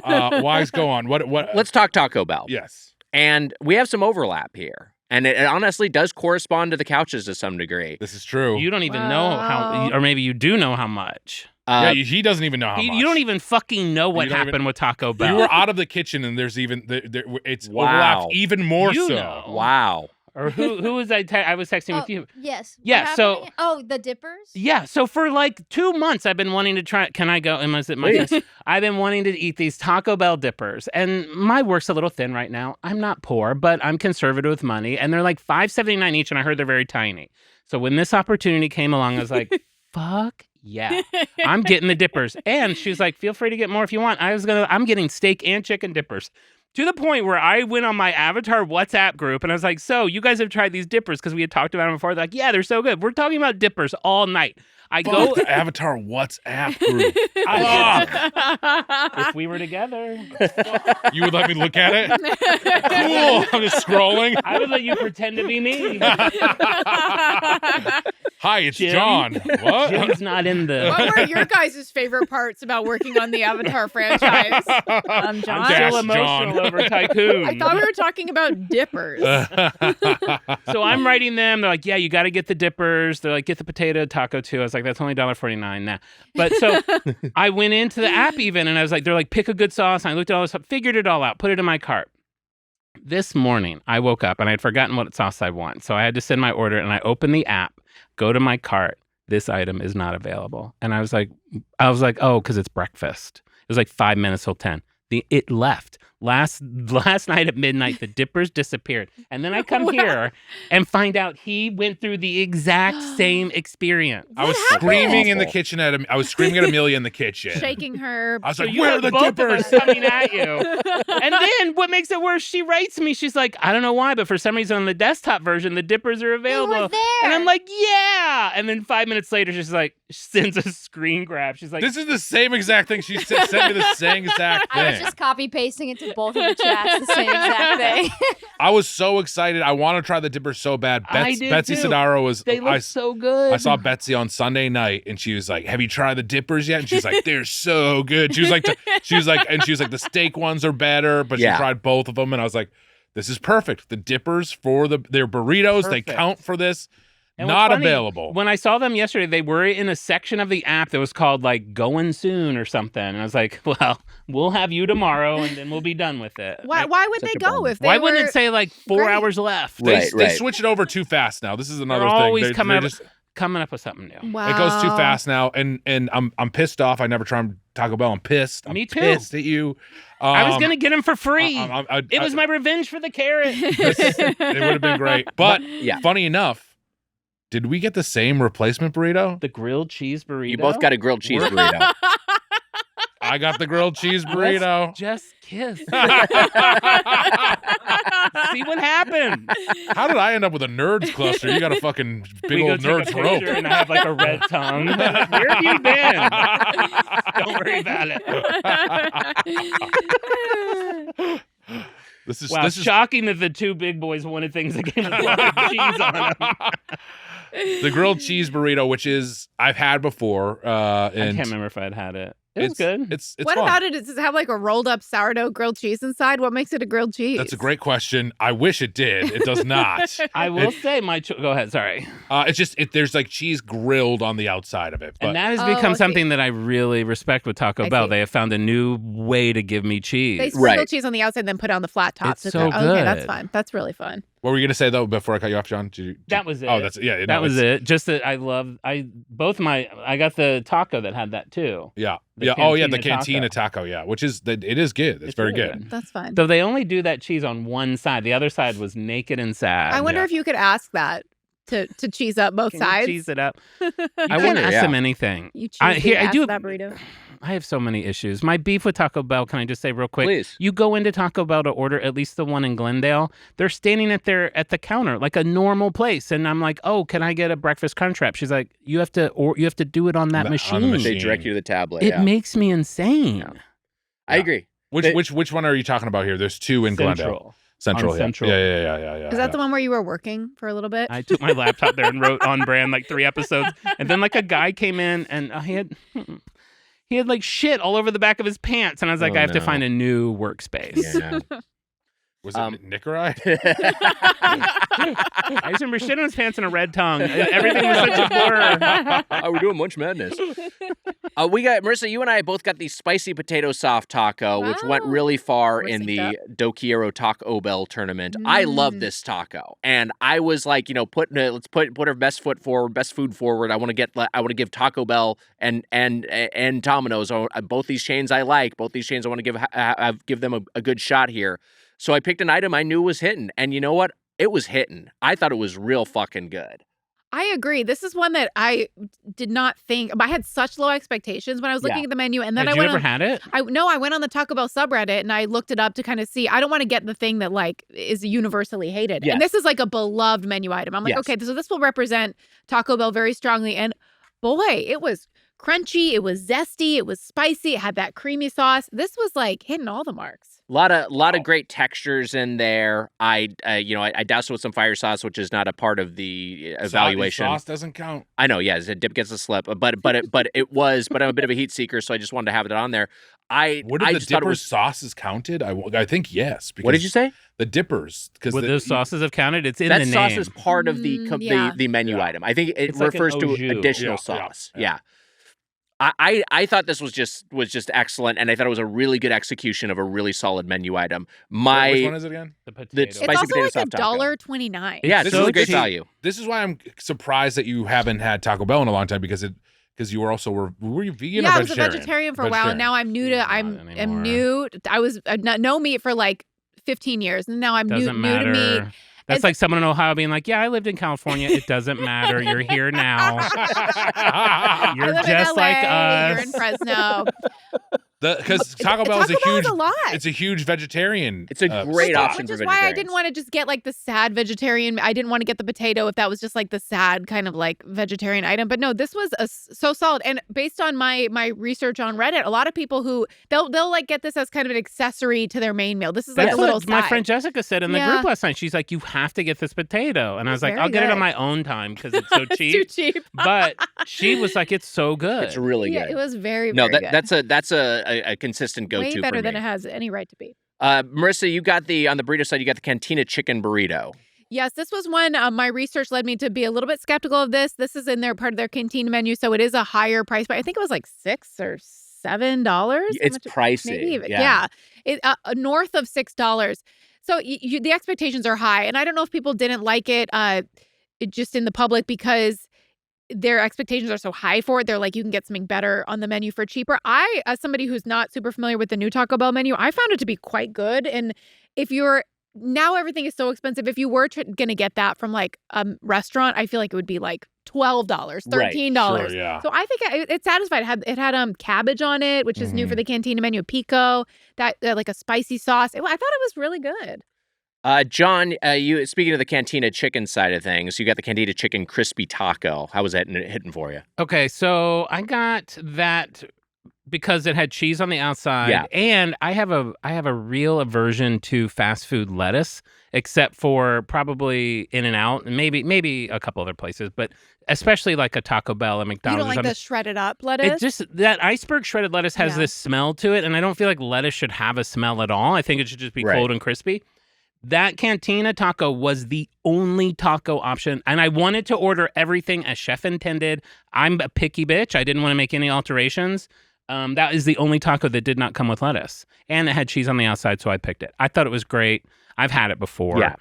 Wise, go on. What? Let's talk Taco Bell. Yes. And we have some overlap here. And it honestly does correspond to the couches to some degree. This is true. You don't even know how, or maybe you do know how much. He doesn't even know how much. You don't even fucking know what happened with Taco Bell. You were out of the kitchen and there's even, it's overlapped even more so. Know. Wow. Or who was I? I was texting with you. Yes. Yeah. So. The dippers. Yeah. So for 2 months, I've been wanting to try. Can I go? Is it my guess? I've been wanting to eat these Taco Bell dippers, and my work's a little thin right now. I'm not poor, but I'm conservative with money, and they're $5.79 each, and I heard they're very tiny. So when this opportunity came along, I was like, "Fuck yeah, I'm getting the dippers." And she was like, "Feel free to get more if you want." I'm getting steak and chicken dippers. To the point where I went on my Avatar WhatsApp group and I was like, so you guys have tried these dippers because we had talked about them before. They're like, yeah, they're so good. We're talking about dippers all night. The Avatar WhatsApp group. If we were together. You would let me look at it? Cool. I'm just scrolling. I would let you pretend to be me. Hi, it's Jim. John. What? Jim's not in the... What were your guys' favorite parts about working on the Avatar franchise? John? I'm still emotional over Tycoon. I thought we were talking about dippers. So I'm writing them. They're like, yeah, you got to get the dippers. They're like, get the potato taco too. I was like, that's only $1.49 now. But so I went into the app even and I was like, they're like, pick a good sauce. And I looked at all this stuff, figured it all out, put it in my cart. This morning, I woke up and I had forgotten what sauce I want. So I had to send my order and I opened the app, go to my cart. This item is not available. And I was like, oh, because it's breakfast. It was like 5 minutes till 10. It left. Last night at midnight, the dippers disappeared. And then I come here and find out he went through the exact same experience. I was screaming in the kitchen I was screaming at Amelia in the kitchen. Shaking her. I was like, you where are have the both dippers? of us coming at you. And then what makes it worse, she writes me, she's like, I don't know why, but for some reason on the desktop version, the dippers are available. They were there. And I'm like, yeah. And then 5 minutes later, she's like, sends a screen grab. She's like, this is the same exact thing. She sent me the same exact thing. I was just copy pasting it to both of the chats, the same exact thing. I was so excited. I want to try the dippers so bad. I did Betsy too. Sidaro was. They look so good. I saw Betsy on Sunday night, and she was like, "Have you tried the dippers yet?" And she's like, "They're so good." She was like, the steak ones are better, but she tried both of them, and I was like, "This is perfect. The dippers for their burritos, Perfect. they count for this." And Not what's funny, available. When I saw them yesterday, they were in a section of the app that was called like "Going Soon" or something. And I was like, "Well, we'll have you tomorrow, and then we'll be done with it." Why would they go if they Why were... wouldn't it say like 4 great? hours left? Right. They switch it over too fast now. This is another thing. Always They're coming up with something new. Wow. It goes too fast now, and I'm pissed off. I never tried Taco Bell. I'm pissed. Me I'm too. pissed at you. I was gonna get him for free. It It was my revenge for the carrot. It would have been great. But funny enough, did we get the same replacement burrito? The grilled cheese burrito. You both got a grilled cheese burrito. I got the grilled cheese burrito. Just kiss. See what happened. How did I end up with a nerds cluster? You got a fucking big We old go take nerds a rope. picture And I have like a red tongue. Where have you been? Don't worry about it. This is shocking that the two big boys wanted things that came with a lot of cheese on them. the grilled cheese burrito, which is I've had before. I And can't remember if I'd had it. It was good. It's What fun. about it? Does it have like a rolled up sourdough grilled cheese inside? What makes it a grilled cheese? That's a great question. I wish it did. It does not. I will say go ahead. Sorry. It's just there's like cheese grilled on the outside of it. But And that has Oh, become I see. something that I really respect with Taco Bell. see. They have found a new way to give me cheese. They sprinkle cheese on the outside, then put it on the flat top. It's so Okay, that's good. fun. That's really fun. what were you gonna say though before I cut you off, John? That was it. Oh, that's yeah. That was it. Just that I got the taco that had that too. Yeah. The Yeah. Oh yeah, the cantina cantina taco. Yeah, which is it is good. It's very really good. That's fun. So they only do that cheese on one side. The other side was naked and sad. I wonder if you could ask that to cheese up both Can sides. you cheese it up? You I can't wonder, ask yeah. them anything. You choose I do that burrito. I have so many issues. My beef with Taco Bell, can I just say real quick? Please. You go into Taco Bell to order, at least the one in Glendale, they're standing at the counter like a normal place. And I'm like, "Oh, can I get a breakfast Crunchwrap?" She's like, "You have to do it on that machine." on the machine. They direct you to the tablet. It makes me insane. Yeah. I agree. Which one are you talking about here? There's two in Glendale. Central. On Yeah. Central. Yeah. Is that the one where you were working for a little bit? I took my laptop there and wrote on brand like 3 episodes. And then like a guy came in and he had like shit all over the back of his pants. And I was like, Oh, I have to no. find a new workspace. Yeah. Was it Nicoride? I just remember shit on his pants and a red tongue. Everything was such a blur. Oh, we're doing Munch Madness. We got Marissa. You and I both got the spicy potato soft taco, which went Wow. really far We're in synced the up. Doquiero Taco Bell tournament. I love this taco, and I was like, let's put our best foot forward, best food forward. I want to give Taco Bell and Domino's, both these chains I like, both these chains I want to give them a good shot here. So I picked an item I knew was hitting, and you know what? It was hitting. I thought it was real fucking good. I agree. This is one that I did not think. I had such low expectations when I was looking at the menu, and then Had I you went ever on. had it? I went on the Taco Bell subreddit and I looked it up to kind of see. I don't want to get the thing that like is universally hated, Yes. and this is like a beloved menu item. I'm like, Yes. okay, so this will represent Taco Bell very strongly, and boy, it was crunchy, it was zesty, it was spicy, it had that creamy sauce. This was like hitting all the marks. A lot of great textures in there. I doused it with some fire sauce, which is not a part of the evaluation. Sauce doesn't count. I know, yeah, the dip gets a slip, but I'm a bit of a heat seeker, so I just wanted to have it on there. I The just thought it dippers was. sauces counted? I think yes. What did you say? The dippers, because Would those sauces have counted? It's in That the sauce name. is part of Yeah. the menu Yeah. item. I think it It's like an refers to au jus. additional Yeah, sauce. yeah. Yeah. I thought this was just excellent, and I thought it was a really good execution of a really solid menu item. Which one is it again? The spicy it's also like $1.29. Yeah, it's really great value. This is why I'm surprised that you haven't had Taco Bell in a long time because you were also were you vegan or vegetarian? Yeah, I was a vegetarian for a while. And now I'm new to I'm new. I was no meat for like 15 years, and now I'm new to meat. That's like someone in Ohio being like, yeah, I lived in California. It doesn't matter. You're here now. You're just like us. You're in Fresno. Because Taco Bell is it's a huge vegetarian. It's a great option for vegetarians. Which is why I didn't want to just get like the sad vegetarian. I didn't want to get the potato if that was just like the sad kind of like vegetarian item. But no, this was so solid. And based on my research on Reddit, a lot of people who they'll like get this as kind of an accessory to their main meal. This is like a little side. My friend Jessica said in the group last night. She's like, you have to get this potato. And I was like, I'll get it on my own time because it's so cheap. It's too cheap. But she was like, it's so good. It's really good. Yeah, it was very good. That's a consistent go-to. Way better than it has any right to be. Marissa, you got on the burrito side, you got the Cantina chicken burrito. Yes, this was one. My research led me to be a little bit skeptical of this. This is in their part of their cantina menu, so it is a higher price. But I think it was like $6 or $7. It's pricey. Maybe even. Yeah. North of $6. So the expectations are high, and I don't know if people didn't like it just in the public because their expectations are so high for it. They're like, you can get something better on the menu for cheaper. I, as somebody who's not super familiar with the new Taco Bell menu, I found it to be quite good. And now everything is so expensive. If you were going to get that from like a restaurant, I feel like it would be like $12, $13. Right. Sure, yeah. So I think it's satisfied. It had cabbage on it, which is new for the Cantina menu, pico, that like a spicy sauce. I thought it was really good. John, you speaking of the Cantina chicken side of things, you got the Cantina chicken crispy taco. How was that hitting for you? Okay, so I got that because it had cheese on the outside, and I have a real aversion to fast food lettuce, except for probably In-N-Out and maybe a couple other places, but especially like a Taco Bell and McDonald's. You don't like the shredded up lettuce? That iceberg shredded lettuce has this smell to it, and I don't feel like lettuce should have a smell at all. I think it should just be cold and crispy. That Cantina taco was the only taco option, and I wanted to order everything as chef intended. I'm a picky bitch. I didn't want to make any alterations. That is the only taco that did not come with lettuce, and it had cheese on the outside, so I picked it. I thought it was great. I've had it before. Yeah.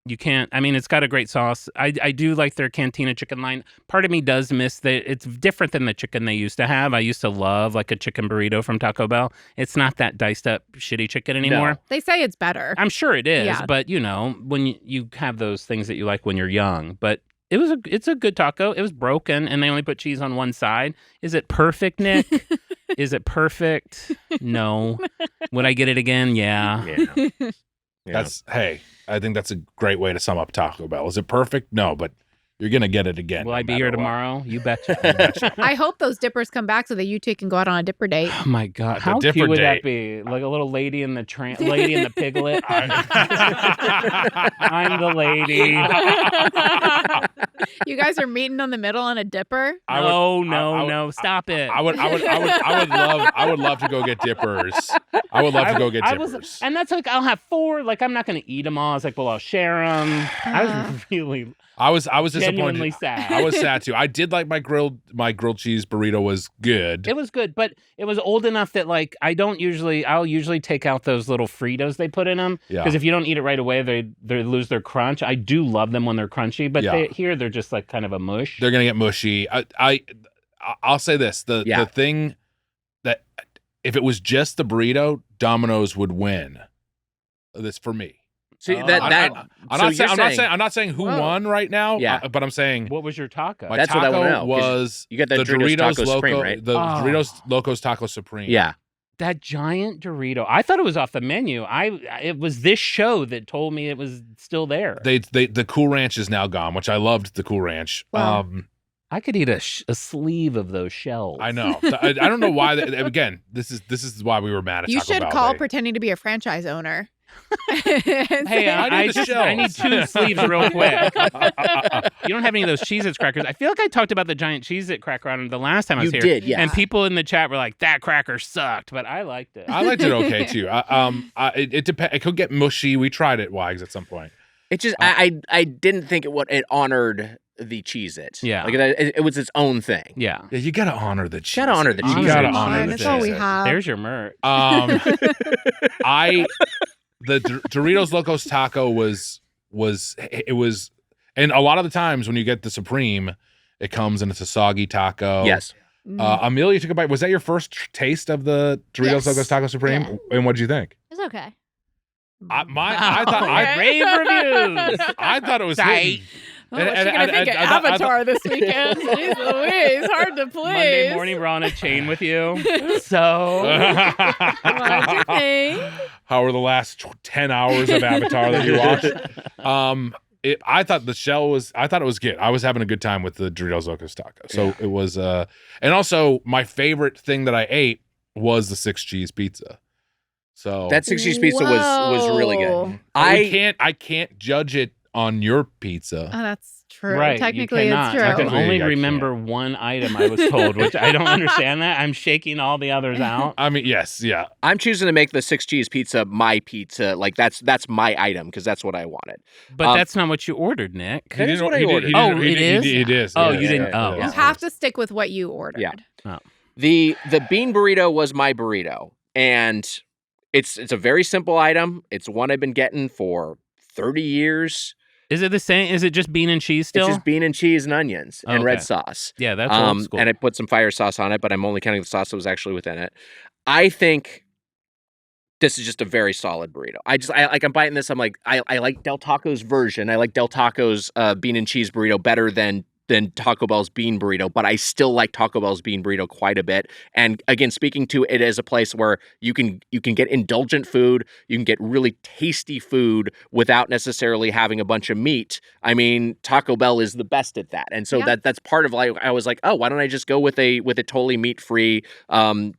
You can't. I mean, it's got a great sauce. I do like their Cantina chicken line. Part of me does miss that it's different than the chicken they used to have. I used to love like a chicken burrito from Taco Bell. It's not that diced up shitty chicken anymore. No. They say it's better. I'm sure it is, but you know, when you have those things that you like when you're young, but it's a good taco. It was broken and they only put cheese on one side. Is it perfect, Nick? Is it perfect? No. Would I get it again? Yeah. I think that's a great way to sum up Taco Bell. Is it perfect? No, but you're going to get it again. Will I be here tomorrow? You betcha. I hope those dippers come back so that you two can go out on a dipper date. Oh my God. How cute would that be? Like a little lady in the lady in the piglet. I'm the lady. You guys are meeting on the middle on a dipper? No. Stop it. I would love to go get dippers. I would love to go get dippers. And that's like, I'll have 4. Like, I'm not going to eat them all. I was like, well, I'll share them. I was disappointed. Sad. I was sad too. I did like my grilled cheese burrito was good. It was good, but it was old enough that like I'll usually take out those little Fritos they put in them because if you don't eat it right away, they lose their crunch. I do love them when they're crunchy, but they're just like kind of a mush. They're gonna get mushy. I'll say this: the thing that if it was just the burrito, Domino's would win. This for me. See I'm not saying who won right now. Yeah. But I'm saying what was your taco? That's what I want to know. Was you got the Doritos Taco Supreme, right? The Doritos Locos Taco Supreme. Yeah. That giant Dorito. I thought it was off the menu. It was this show that told me it was still there. The Cool Ranch is now gone, which I loved the Cool Ranch. Wow. I could eat a sleeve of those shells. I know. I don't know why. Again, this is why we were mad at Taco Bell. You should call pretending to be a franchise owner. Hey, I need 2 sleeves real quick. You don't have any of those Cheez-Its crackers. I feel like I talked about the giant Cheez-It cracker on the last time I was here. You did, yeah. And people in the chat were like, that cracker sucked, but I liked it. I liked it okay, too. It depends. It could get mushy. We tried it, Wags, at some point. It just, I didn't think it honored the Cheez-It. Yeah. Like it was its own thing. Yeah. Yeah, you gotta honor the cheese. Gotta honor the cheese. You gotta honor the That's cheese. all we have. There's your merch. The Doritos Locos Taco was, and a lot of the times when you get the Supreme, it comes and it's a soggy taco. Yes. Amelia took a bite. Was that your first taste of the Doritos Locos Taco Supreme? Yeah. And what did you think? It's okay. I thought Rave reviews. I thought it was hidden. Oh, what's she gonna think of Avatar this weekend? Jeez Louise, hard to please. Monday morning, we're on a chain with you. So, What'd you think? How were the last 10 hours of Avatar that you watched? I thought it was good. I was having a good time with the Doritos Locos Taco. So it was, and also my favorite thing that I ate was the 6 cheese pizza. So That 6 cheese pizza was really good. I can't judge it on your pizza. Oh, that's true. right. Technically, you it's cannot. true. I can only I remember one item I was told, which I don't understand that. I'm shaking all the others out. I mean, yes, yeah. I'm choosing to make the 6 cheese pizza my pizza. Like that's my item because that's what I wanted. But that's not what you ordered, Nick. That is what I ordered. It is? Oh, you didn't. You have to stick with what you ordered. Yeah. Oh. The bean burrito was my burrito, and it's a very simple item. It's one I've been getting for 30 years. Is it the same? Is it just bean and cheese still? It's just bean and cheese and onions and red sauce. Yeah, that's old school. And I put some fire sauce on it, but I'm only counting the sauce that was actually within it. I think this is just a very solid burrito. I'm biting this. I'm like, I like Del Taco's version. I like Del Taco's bean and cheese burrito better than Taco Bell's bean burrito, but I still like Taco Bell's bean burrito quite a bit. And again, speaking to it as a place where you can get indulgent food, you can get really tasty food without necessarily having a bunch of meat. I mean, Taco Bell is the best at that. And so that's part of like I was like, oh, why don't I just go with a totally meat-free a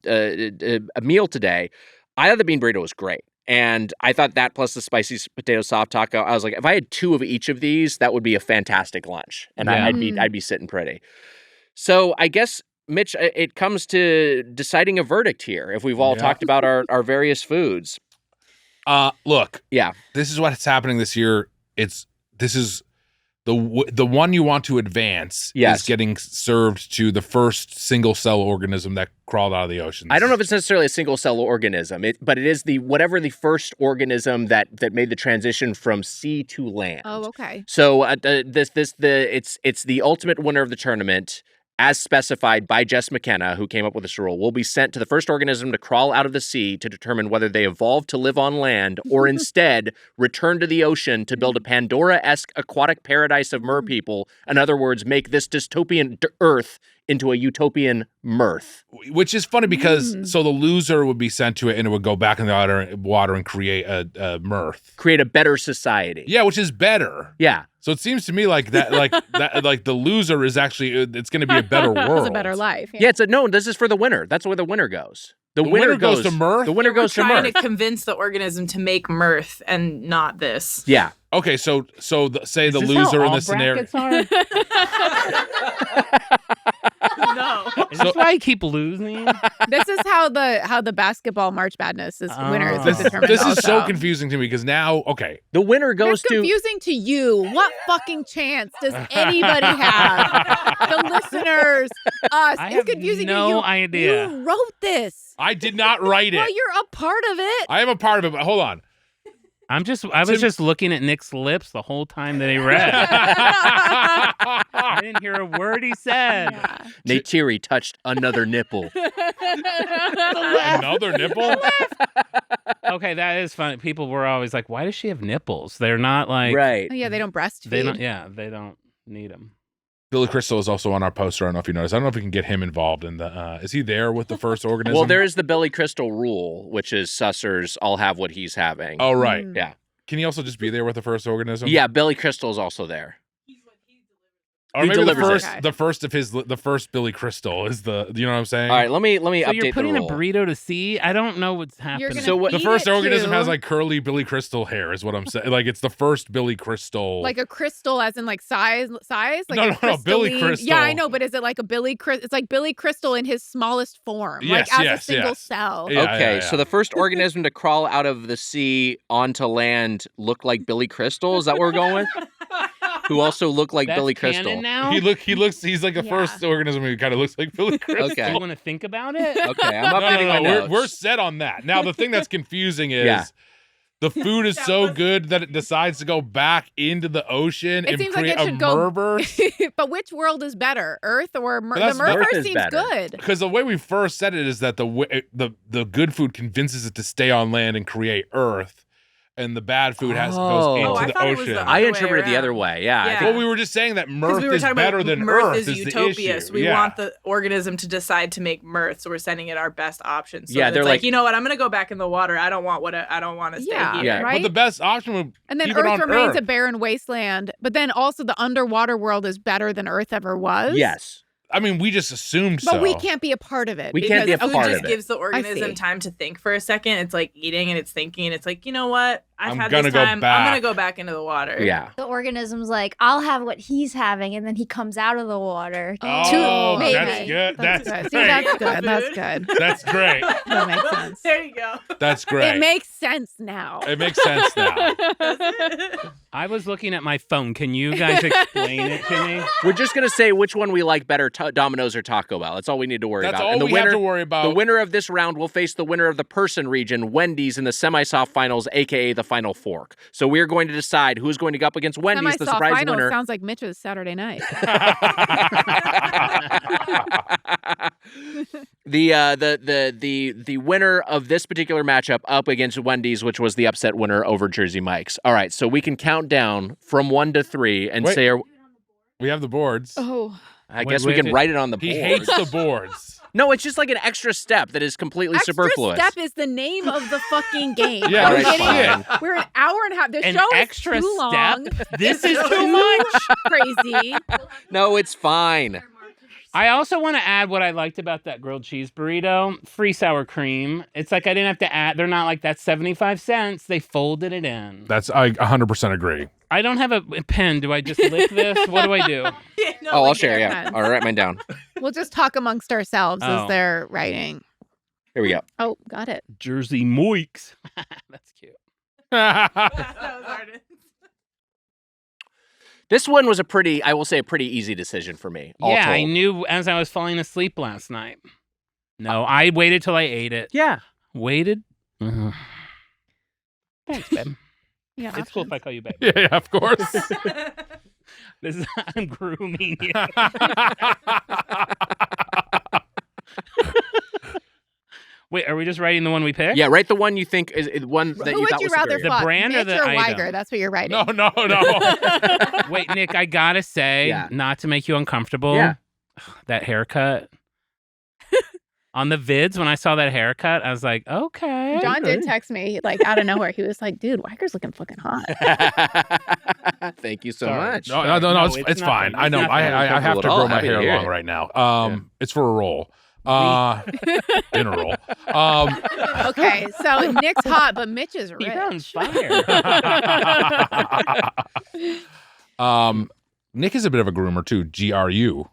meal today? I thought the bean burrito was great. And I thought that plus the spicy potato soft taco, I was like, if I had 2 of each of these, that would be a fantastic lunch. And I'd be sitting pretty. So I guess, Mitch, it comes to deciding a verdict here. If we've all talked about our various foods. Look. Yeah. This is what's happening this year. This is the one you want to advance is getting served to the first single cell organism that crawled out of the ocean. I don't know if it's necessarily a single cell organism, but it is the first organism that made the transition from sea to land. Oh, okay. So it's the ultimate winner of the tournament, as specified by Jess McKenna, who came up with this rule, will be sent to the first organism to crawl out of the sea to determine whether they evolved to live on land or instead return to the ocean to build a Pandora-esque aquatic paradise of merpeople. In other words, make this dystopian Earth into a utopian mirth. Which is funny because so the loser would be sent to it and it would go back in the water and create a mirth. Create a better society. Yeah, which is better. Yeah. So it seems to me like that, like the loser is actually, it's going to be a better world. It's a better life. Yeah, this is for the winner. That's where the winner goes. The winner goes to mirth? The winner goes to mirth. Trying to convince the organism to make mirth and not this. Yeah. Okay, so say the loser in this scenario. No. Is this why I keep losing? This is how the basketball March Madness is winners is determined. This is so also. confusing to me because now, okay. The winner goes It's confusing to you. What fucking chance does anybody have? The listeners, us. I It's have confusing to no you. idea. You wrote this. I did not write it. Well, you're a part of it. I am a part of it, but hold on. I was just looking at Nick's lips the whole time that he read. I didn't hear a word he said. Yeah. Neytiri touched another nipple. Another nipple? Okay, that is funny. People were always like, "Why does she have nipples? They're not like Right. Oh, yeah, they don't breastfeed. They don't. Yeah, they don't need them." Billy Crystal is also on our poster. I don't know if you noticed. I don't know if we can get him involved in the. Is he there with the first organism? Well, there is the Billy Crystal rule, which is sussers all have what he's having. Oh, right. Yeah. Can he also just be there with the first organism? Yeah, Billy Crystal is also there. Or He maybe delivers the first Billy Crystal is the. You know what I'm saying? All right, let me So update you're putting the a rule. burrito to sea? I don't know what's happening. gonna So what- The eat first it organism too. has like curly Billy Crystal hair, is what I'm saying. Like it's the first Billy Crystal. Like a crystal, as in like size. Like No, Billy crystalline- Crystal. Yeah, I know, but is it like a Billy Crystal? It's like Billy Crystal in his smallest form, Yes, like as yes, a single yes. cell. Yeah, Okay, so the first organism to crawl out of the sea onto land looked like Billy Crystal. Is that what we're going with? who also look like That's Billy canon Crystal. now? He's like the first organism who kind of looks like Billy Crystal. Okay. Do you want to think about it? Okay, I'm updating my notes. We're set on that. Now, the thing that's confusing is the food is so good that it decides to go back into the ocean and create a Merverse. But which world is better, Earth or the Earth Merverse is seems better. good. Because the way we first said it is that the good food convinces it to stay on land and create Earth, and the bad food goes into the ocean. I interpreted it the other way. Yeah. Well, we were just saying that mirth we were is talking better about than mirth Earth is the utopia. issue. So we want the organism to decide to make mirth, so we're sending it our best option. So they're like, you know what? I'm going to go back in the water. I don't want to stay here. Yeah. Right? But the best option would And then keep it Earth on remains Earth. a barren wasteland. But then also the underwater world is better than Earth ever was. Yes. I mean, we just assumed But so. we can't be a part of it. We can't be a because part Food of just it. gives the organism time to think for a second. It's like eating and it's thinking and it's like, you know what? I've had this time. I'm going to go back into the water. Yeah. The organism's like, I'll have what he's having, and then he comes out of the water. Oh, maybe. that's good. That's good. great. See, that's good. That's good. That's great. That makes sense. There you go. That's great. It makes sense now. It makes sense now. I was looking at my phone. Can you guys explain it to me? We're just going to say which one we like better, Domino's or Taco Bell. That's all we need to worry That's about. all And the we winner, have to worry about. The winner of this round will face the winner of the person region, Wendy's, in the semi-soft finals, a.k.a. the Final Fork. So we're going to decide who's going to go up against Wendy's, the surprise final winner. Sounds like Mitch's Saturday night. The winner of this particular matchup up against Wendy's, which was the upset winner over Jersey Mike's. All right, so we can count down from 1 to 3 and say we have the boards. Oh. I guess we can write it on the board. He hates the boards. No, it's just like an extra step that is completely superfluous. Extra step is the name of the fucking game. Yeah, Are we that's kidding? fine. We're an hour and a half. The An show extra is too step? long. This is too much. Crazy. No, it's fine. I also want to add what I liked about that grilled cheese burrito. Free sour cream. It's like I didn't have to add. They're not like that's 75 cents. They folded it in. I 100% agree. I don't have a pen. Do I just lick this? What do I do? I'll share. Yeah, I'll write mine down. We'll just talk amongst ourselves as they're writing. Here we go. Oh, got it. Jersey Moikes. That's cute. That was hard. This one was a pretty easy decision for me. Yeah, I knew as I was falling asleep last night. No, I waited till I ate it. Yeah. Waited. Thanks, babe. Yeah, It's cool if I call you babe. Yeah, of course. I'm grooming you. Wait, are we just writing the one we picked? Yeah, write the one you think is one that Who you would thought you was rather superior. fuck? The brand or Mitch the or item? Weiger? That's what you're writing. No. Wait, Nick, I gotta say, not to make you uncomfortable, that haircut. On the vids, when I saw that haircut, I was like, okay. John did text me, like, out of nowhere. He was like, dude, Weiger's looking fucking hot. Thank you so Sorry. much. No, it's fine. I know. I have to grow my hair long right now. It's for a roll. In a roll. Okay, so Nick's hot, but Mitch is rich. You're on fire. Nick is a bit of a groomer too. GRU.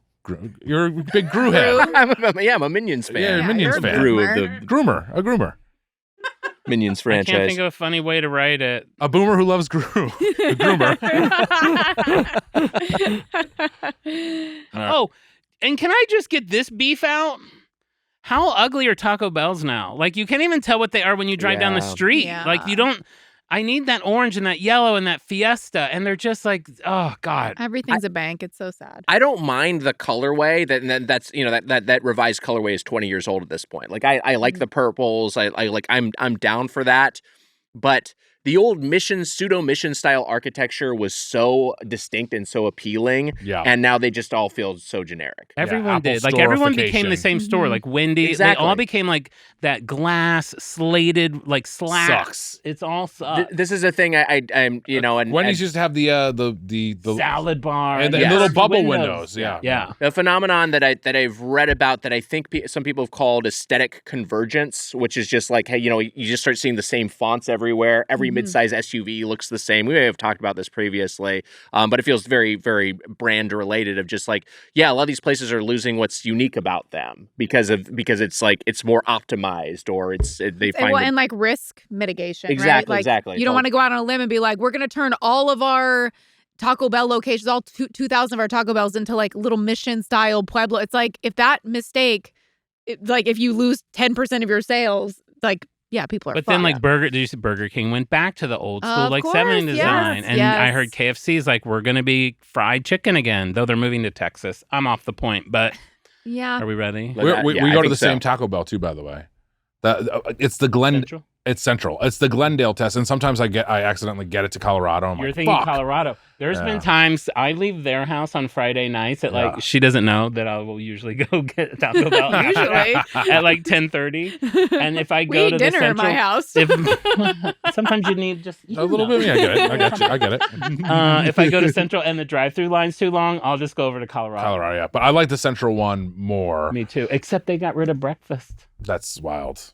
You're a big Gru head. I'm a Minions fan. Yeah, Minions fan. Gru of the Groomer. A groomer. Minions franchise. I can't think of a funny way to write it. A boomer who loves Gru. A groomer. Oh, and can I just get this beef out? How ugly are Taco Bells now? Like, you can't even tell what they are when you drive down the street. Yeah. Like, you don't... I need that orange and that yellow and that Fiesta, and they're just like, oh, God. Everything's a bank. It's so sad. I don't mind the colorway. That's that revised colorway is 20 years old at this point. Like I like the purples. I'm down for that. But the old pseudo mission style architecture was so distinct and so appealing. Yeah. And now they just all feel so generic. Everyone did. Like, everyone became the same store. Like, Wendy's. Exactly. They all became like that glass slated, like, slats. Sucks. It's all sucks. This is a thing I'm and Wendy's used to have the salad bar. and the little bubble windows. Yeah. A phenomenon that I've read about that I think some people have called aesthetic convergence, which is just like, hey, you just start seeing the same fonts everywhere. Every mid-size SUV looks the same. We may have talked about this previously, but it feels very, very brand related. Of just like, yeah, a lot of these places are losing what's unique about them because it's like it's more optimized or and like risk mitigation. Exactly, right? Like, exactly. You don't want to go out on a limb and be like, we're going to turn all of our Taco Bell locations, all 2,000 of our Taco Bells into like little mission style Pueblo. It's like if that mistake, if you lose 10% of your sales, like, yeah, people are But fucked. then like Burger King went back to the old school, like 70s design. And I heard KFC is like, we're going to be fried chicken again, though they're moving to Texas. I'm off the point, but yeah. Are we ready? We go to the same Taco Bell too, by the way. It's the Central? It's Central. It's the Glendale test, and sometimes I accidentally get it to Colorado. You're thinking Colorado. There's been times I leave their house on Friday nights at like she doesn't know that I will usually go get Taco Bell usually at like 10:30, and if I go to dinner the Central, at my house. Sometimes you need just a little bit. Yeah, I get it. If I go to Central and the drive-through line's too long, I'll just go over to Colorado. Yeah, but I like the Central one more. Me too. Except they got rid of breakfast. That's wild.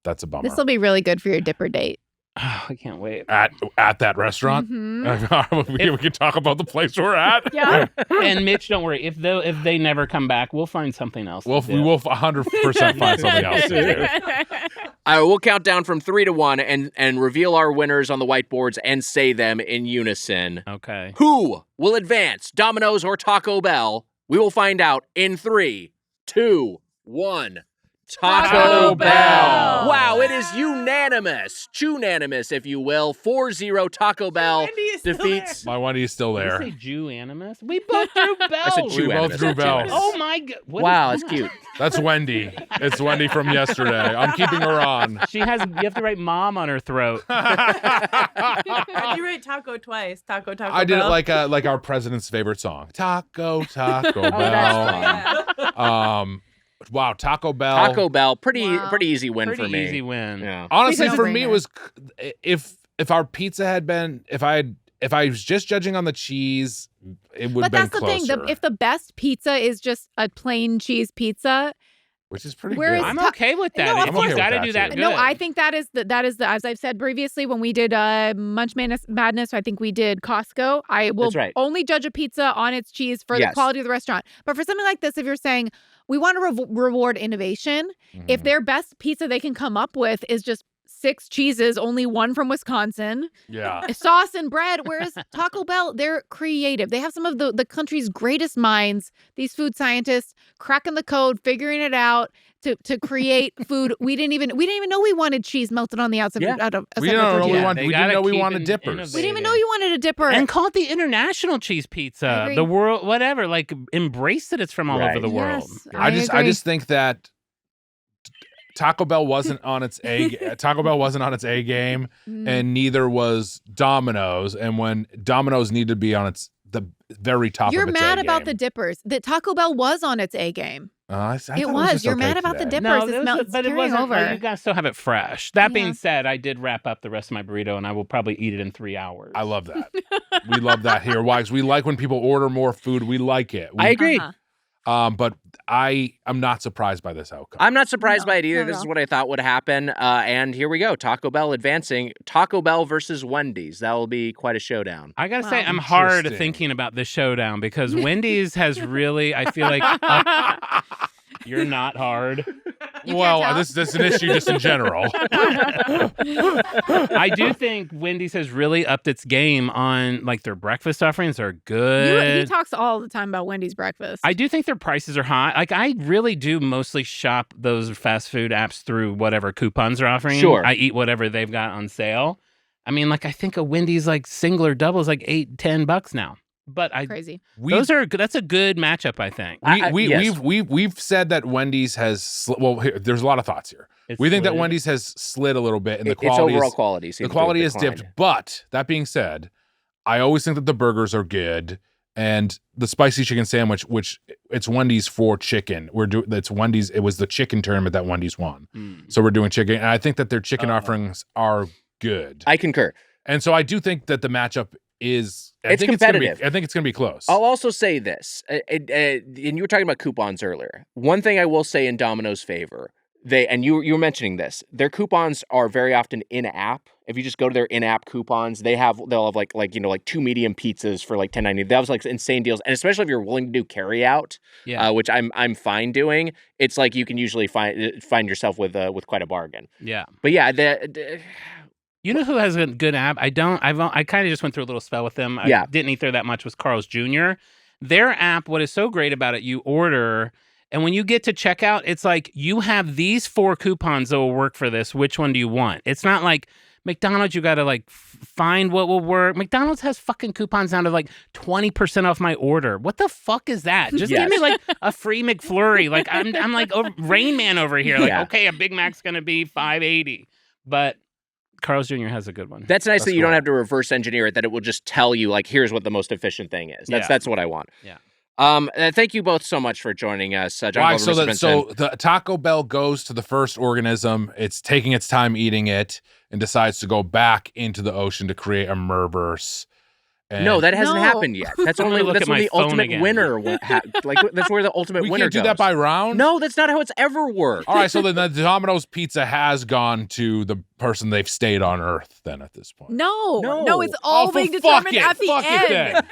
That's a bummer. This will be really good for your dipper date. Oh, I can't wait. At that restaurant? Mm-hmm. we can talk about the place we're at. Yeah. And Mitch, don't worry. If they never come back, we'll find something else. We will 100% find something else to do. We'll count down from 3 to 1 and reveal our winners on the whiteboards and say them in unison. Okay. Who will advance, Domino's or Taco Bell? We will find out in 3, 2, 1. Taco Bell. Wow, it is unanimous, Chew-nanimous, if you will. 4-0 Taco Bell defeats. My Wendy is still there. Did you say Jew-animous? We both drew Bell. I said We both drew Bell. Oh my God! Wow, that's cute. That's Wendy. It's Wendy from yesterday. I'm keeping her on. You have to write mom on her throat. Why'd you write taco twice? Taco Bell? I did it like our president's favorite song. Taco Bell. Yeah. Wow, Taco Bell. Taco Bell, pretty easy win Pretty for me. easy win. Yeah. Honestly, Because for me, it was if our pizza had been if I was just judging on the cheese, it would have been closer. But that's the thing. If the best pizza is just a plain cheese pizza, which is pretty Whereas good. I'm okay with that. No, If of you course. got to do that good. no, I think that is the as I've said previously when we did Munch Madness, I think we did Costco. I will That's right. only judge a pizza on its cheese for the quality of the restaurant. But for something like this, if you're saying we want to reward innovation, if their best pizza they can come up with is just 6 cheeses, only 1 from Wisconsin, sauce and bread, whereas Taco Bell, they're creative. They have some of the country's greatest minds, these food scientists, cracking the code, figuring it out to create food. We didn't even know we wanted cheese melted on the outside. We didn't know we wanted dippers. We didn't even know you wanted a dipper. And call it the international cheese pizza. The world, whatever. Like embrace it. It's from all over the world. Yes, I just think that Taco Bell wasn't on its A game, and neither was Domino's. And when Domino's needed to be on the very top You're of its mad A about game. the dippers. The Taco Bell was on its A game. I thought It was. You're okay mad about the today. dippers. No, It's but it carrying wasn't. over. You guys still have it fresh. That being said, I did wrap up the rest of my burrito, and I will probably eat it in 3 hours. I love that. We love that here. Why? 'Cause we like when people order more food. We like it. I agree. But I'm not surprised by this outcome. I'm not surprised by it either. not This at is all. what I thought would happen. And here we go. Taco Bell advancing. Taco Bell versus Wendy's. That will be quite a showdown. I gotta say, I'm hard Interesting. thinking about this showdown because Wendy's has really, I feel like, you're not hard. Well, this is an issue just in general. I do think Wendy's has really upped its game on like their breakfast offerings are good. He talks all the time about Wendy's breakfast. I do think their prices are high. Like I really do mostly shop those fast food apps through whatever coupons are offering. Sure. I eat whatever they've got on sale. I mean, like I think a Wendy's like single or double is like $8-10 now. But Crazy. That's a good matchup, I think. Yes. We've said that Wendy's has there's a lot of thoughts here. We think that Wendy's has slid a little bit, and the quality its overall quality seems the quality to has have dipped. declined. But that being said, I always think that the burgers are good, and the spicy chicken sandwich, which it's Wendy's for chicken. It's Wendy's. It was the chicken tournament that Wendy's won, so we're doing chicken, and I think that their chicken offerings are good. I concur. And so I do think that the matchup is. It's competitive. I think it's going to be close. I'll also say this, and you were talking about coupons earlier. One thing I will say in Domino's favor, you were mentioning this, their coupons are very often in-app. If you just go to their in-app coupons, they'll have like 2 medium pizzas for like $10.90. That was like insane deals, and especially if you're willing to do carry out, which I'm fine doing. It's like you can usually find yourself with quite a bargain. Yeah, but yeah, You know who has a good app? I kind of just went through a little spell with them. I didn't eat there that much was Carl's Jr. Their app, what is so great about it, you order, and when you get to checkout, it's like, you have these 4 coupons that will work for this. Which one do you want? It's not like McDonald's, you got to like find what will work. McDonald's has fucking coupons down to like 20% off my order. What the fuck is that? Just give me like a free McFlurry. Like I'm like Rain Man over here. Like, okay, a Big Mac's going to be $5.80. But Carl's Jr. has a good one. That's nice that you don't have to reverse engineer it, that it will just tell you, like, here's what the most efficient thing is. That's what I want. Yeah. Thank you both so much for joining us. John so the Taco Bell goes to the first organism. It's taking its time eating it and decides to go back into the ocean to create a Merverse. No, that hasn't happened yet. That's when the ultimate winner. That's where the ultimate winner goes. We can't do that by round? No, that's not how it's ever worked. All right, so then the Domino's pizza has gone to the person they've stayed on Earth then at this point. No, it's all being determined at the end.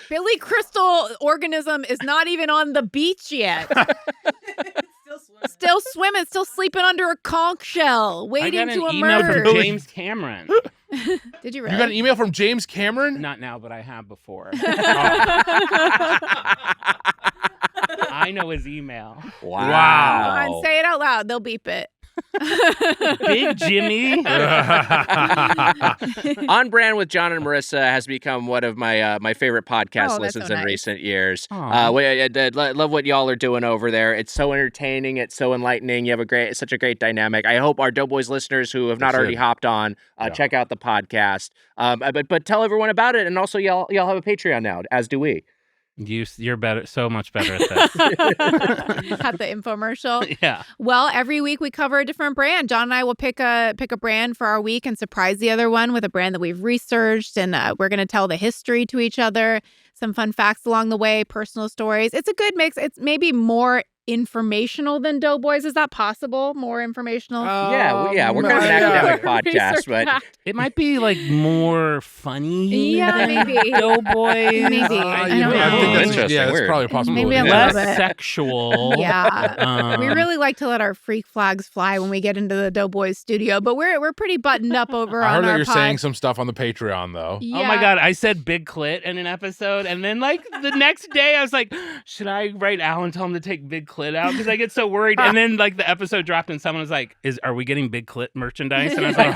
Billy Crystal organism is not even on the beach yet. Still swimming, still sleeping under a conch shell, waiting to emerge. I got an email from James Cameron. Did you really? You got an email from James Cameron? Not now, but I have before. I know his email. Wow. Come on, say it out loud. They'll beep it. Big Jimmy. On Brand with John and Marisa has become one of my favorite podcast listens in recent years. I love what y'all are doing over there. It's so entertaining. It's so enlightening. You have such a great dynamic. I hope our Doughboys listeners who have not already hopped on check out the podcast. But tell everyone about it, and also y'all have a Patreon now, as do we. You're better, so much better at this. At the infomercial. Yeah. Well, every week we cover a different brand. John and I will pick a brand for our week and surprise the other one with a brand that we've researched, and we're going to tell the history to each other, some fun facts along the way, personal stories. It's a good mix. It's maybe more informational than Doughboys. Is that possible? More informational? Yeah. We're kind of an academic podcast, but it might be like more funny. Yeah, maybe. Doughboys. Maybe. I don't know. I think that's interesting. Yeah, that's probably a possibility. Maybe a less little bit. sexual. Yeah. We really like to let our freak flags fly when we get into the Doughboys studio, but we're pretty buttoned up over I on heard that our you're pod. saying some stuff on the Patreon, though. Yeah. Oh my God, I said big clit in an episode, and then like the next day I was like, should I write Al and tell him to take big clit out? Because I get so worried. And then like the episode dropped and someone was like, are we getting big clit merchandise? And I was like,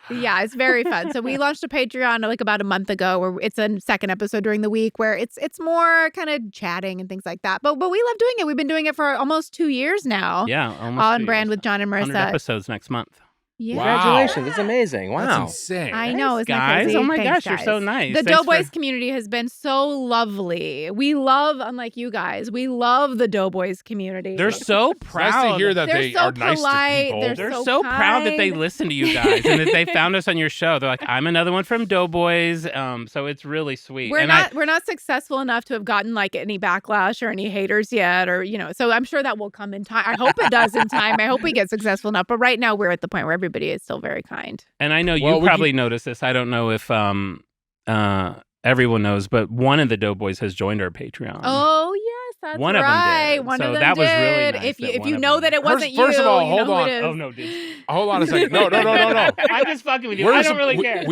okay. Yeah, it's very fun. So we launched a Patreon like about a month ago where it's a second episode during the week where it's more kind of chatting and things like that. But we love doing it. We've been doing it for almost 2 years now. Yeah, almost On Brand with John and Marisa. 100 episodes next month. Yeah. Congratulations. It's amazing. Wow. That's insane. I know. Isn't that Guys, crazy? oh my Thanks, gosh, you're guys. so nice. The Thanks Doughboys community has been so lovely. We love, unlike you guys, we love the Doughboys community. They're so It's proud. nice to hear that They're they so are nice polite. to people. They're so so proud that they kind. listen to you guys and that they found us on your show. They're like, I'm another one from Doughboys. So it's really sweet. We're not successful enough to have gotten like any backlash or any haters yet, or so I'm sure that will come in time. I hope it does in time. I hope we get successful enough. But right now we're at the point where everybody is still very kind. And I know you probably noticed this. I don't know if everyone knows, but one of the Doughboys has joined our Patreon. Oh yes, that's one right. Of them did. One so of them that was did. really nice. If you know that it wasn't you, First of all, you know hold who on. it is. Oh no, dude. Hold on a second. No. I'm just fucking with you. I don't really care.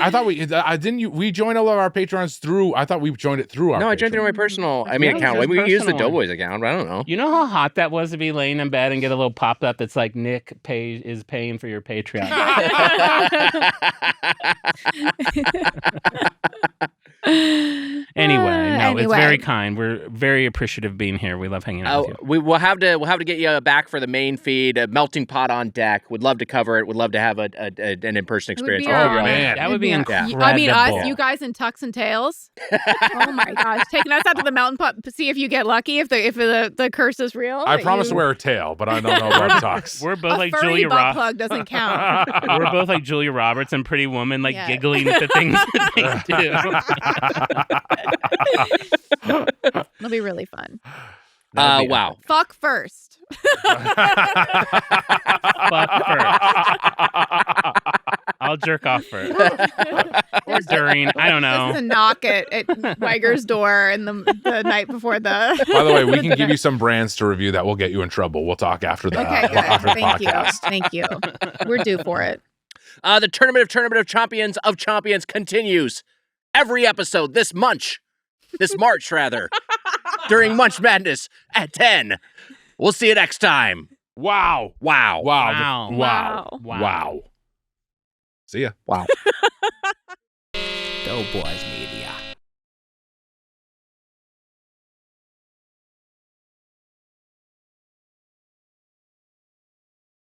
I thought we joined all of our Patrons through. I thought we joined it through our. No, I joined through my personal. Account. We use the Doughboys account. I don't know. You know how hot that was to be laying in bed and get a little pop up that's like Nick is paying for your Patreon. Anyway, it's very kind. We're very appreciative of being here. We love hanging out with you. We'll have to get you back for the main feed. A melting pot on deck. Would love to cover it. Would love to have an in-person experience. Oh man, that would be incredible. I mean, us, you guys in tux and tails. Oh my gosh, taking us out to the mountain pot to see if you get lucky, if the curse is real. I promise to wear a tail, but I don't know about tux. We're both like furry Julia butt Roberts. plug doesn't count. We're both like Julia Roberts and Pretty Woman, like giggling at the things that they do. It'll be really fun. Wow. Fuck first. Fuck first. I'll jerk off first. Or during. I don't know. Just a knock at Weiger's door in the night before the. By the way, we can give you some brands to review that will get you in trouble. We'll talk after that. Okay, good. After the Thank you. podcast. Thank you. We're due for it. The Tournament of Chompions continues every episode this March, during Munch Madness at 10. We'll see you next time. Wow. See ya. Wow. Doughboys media.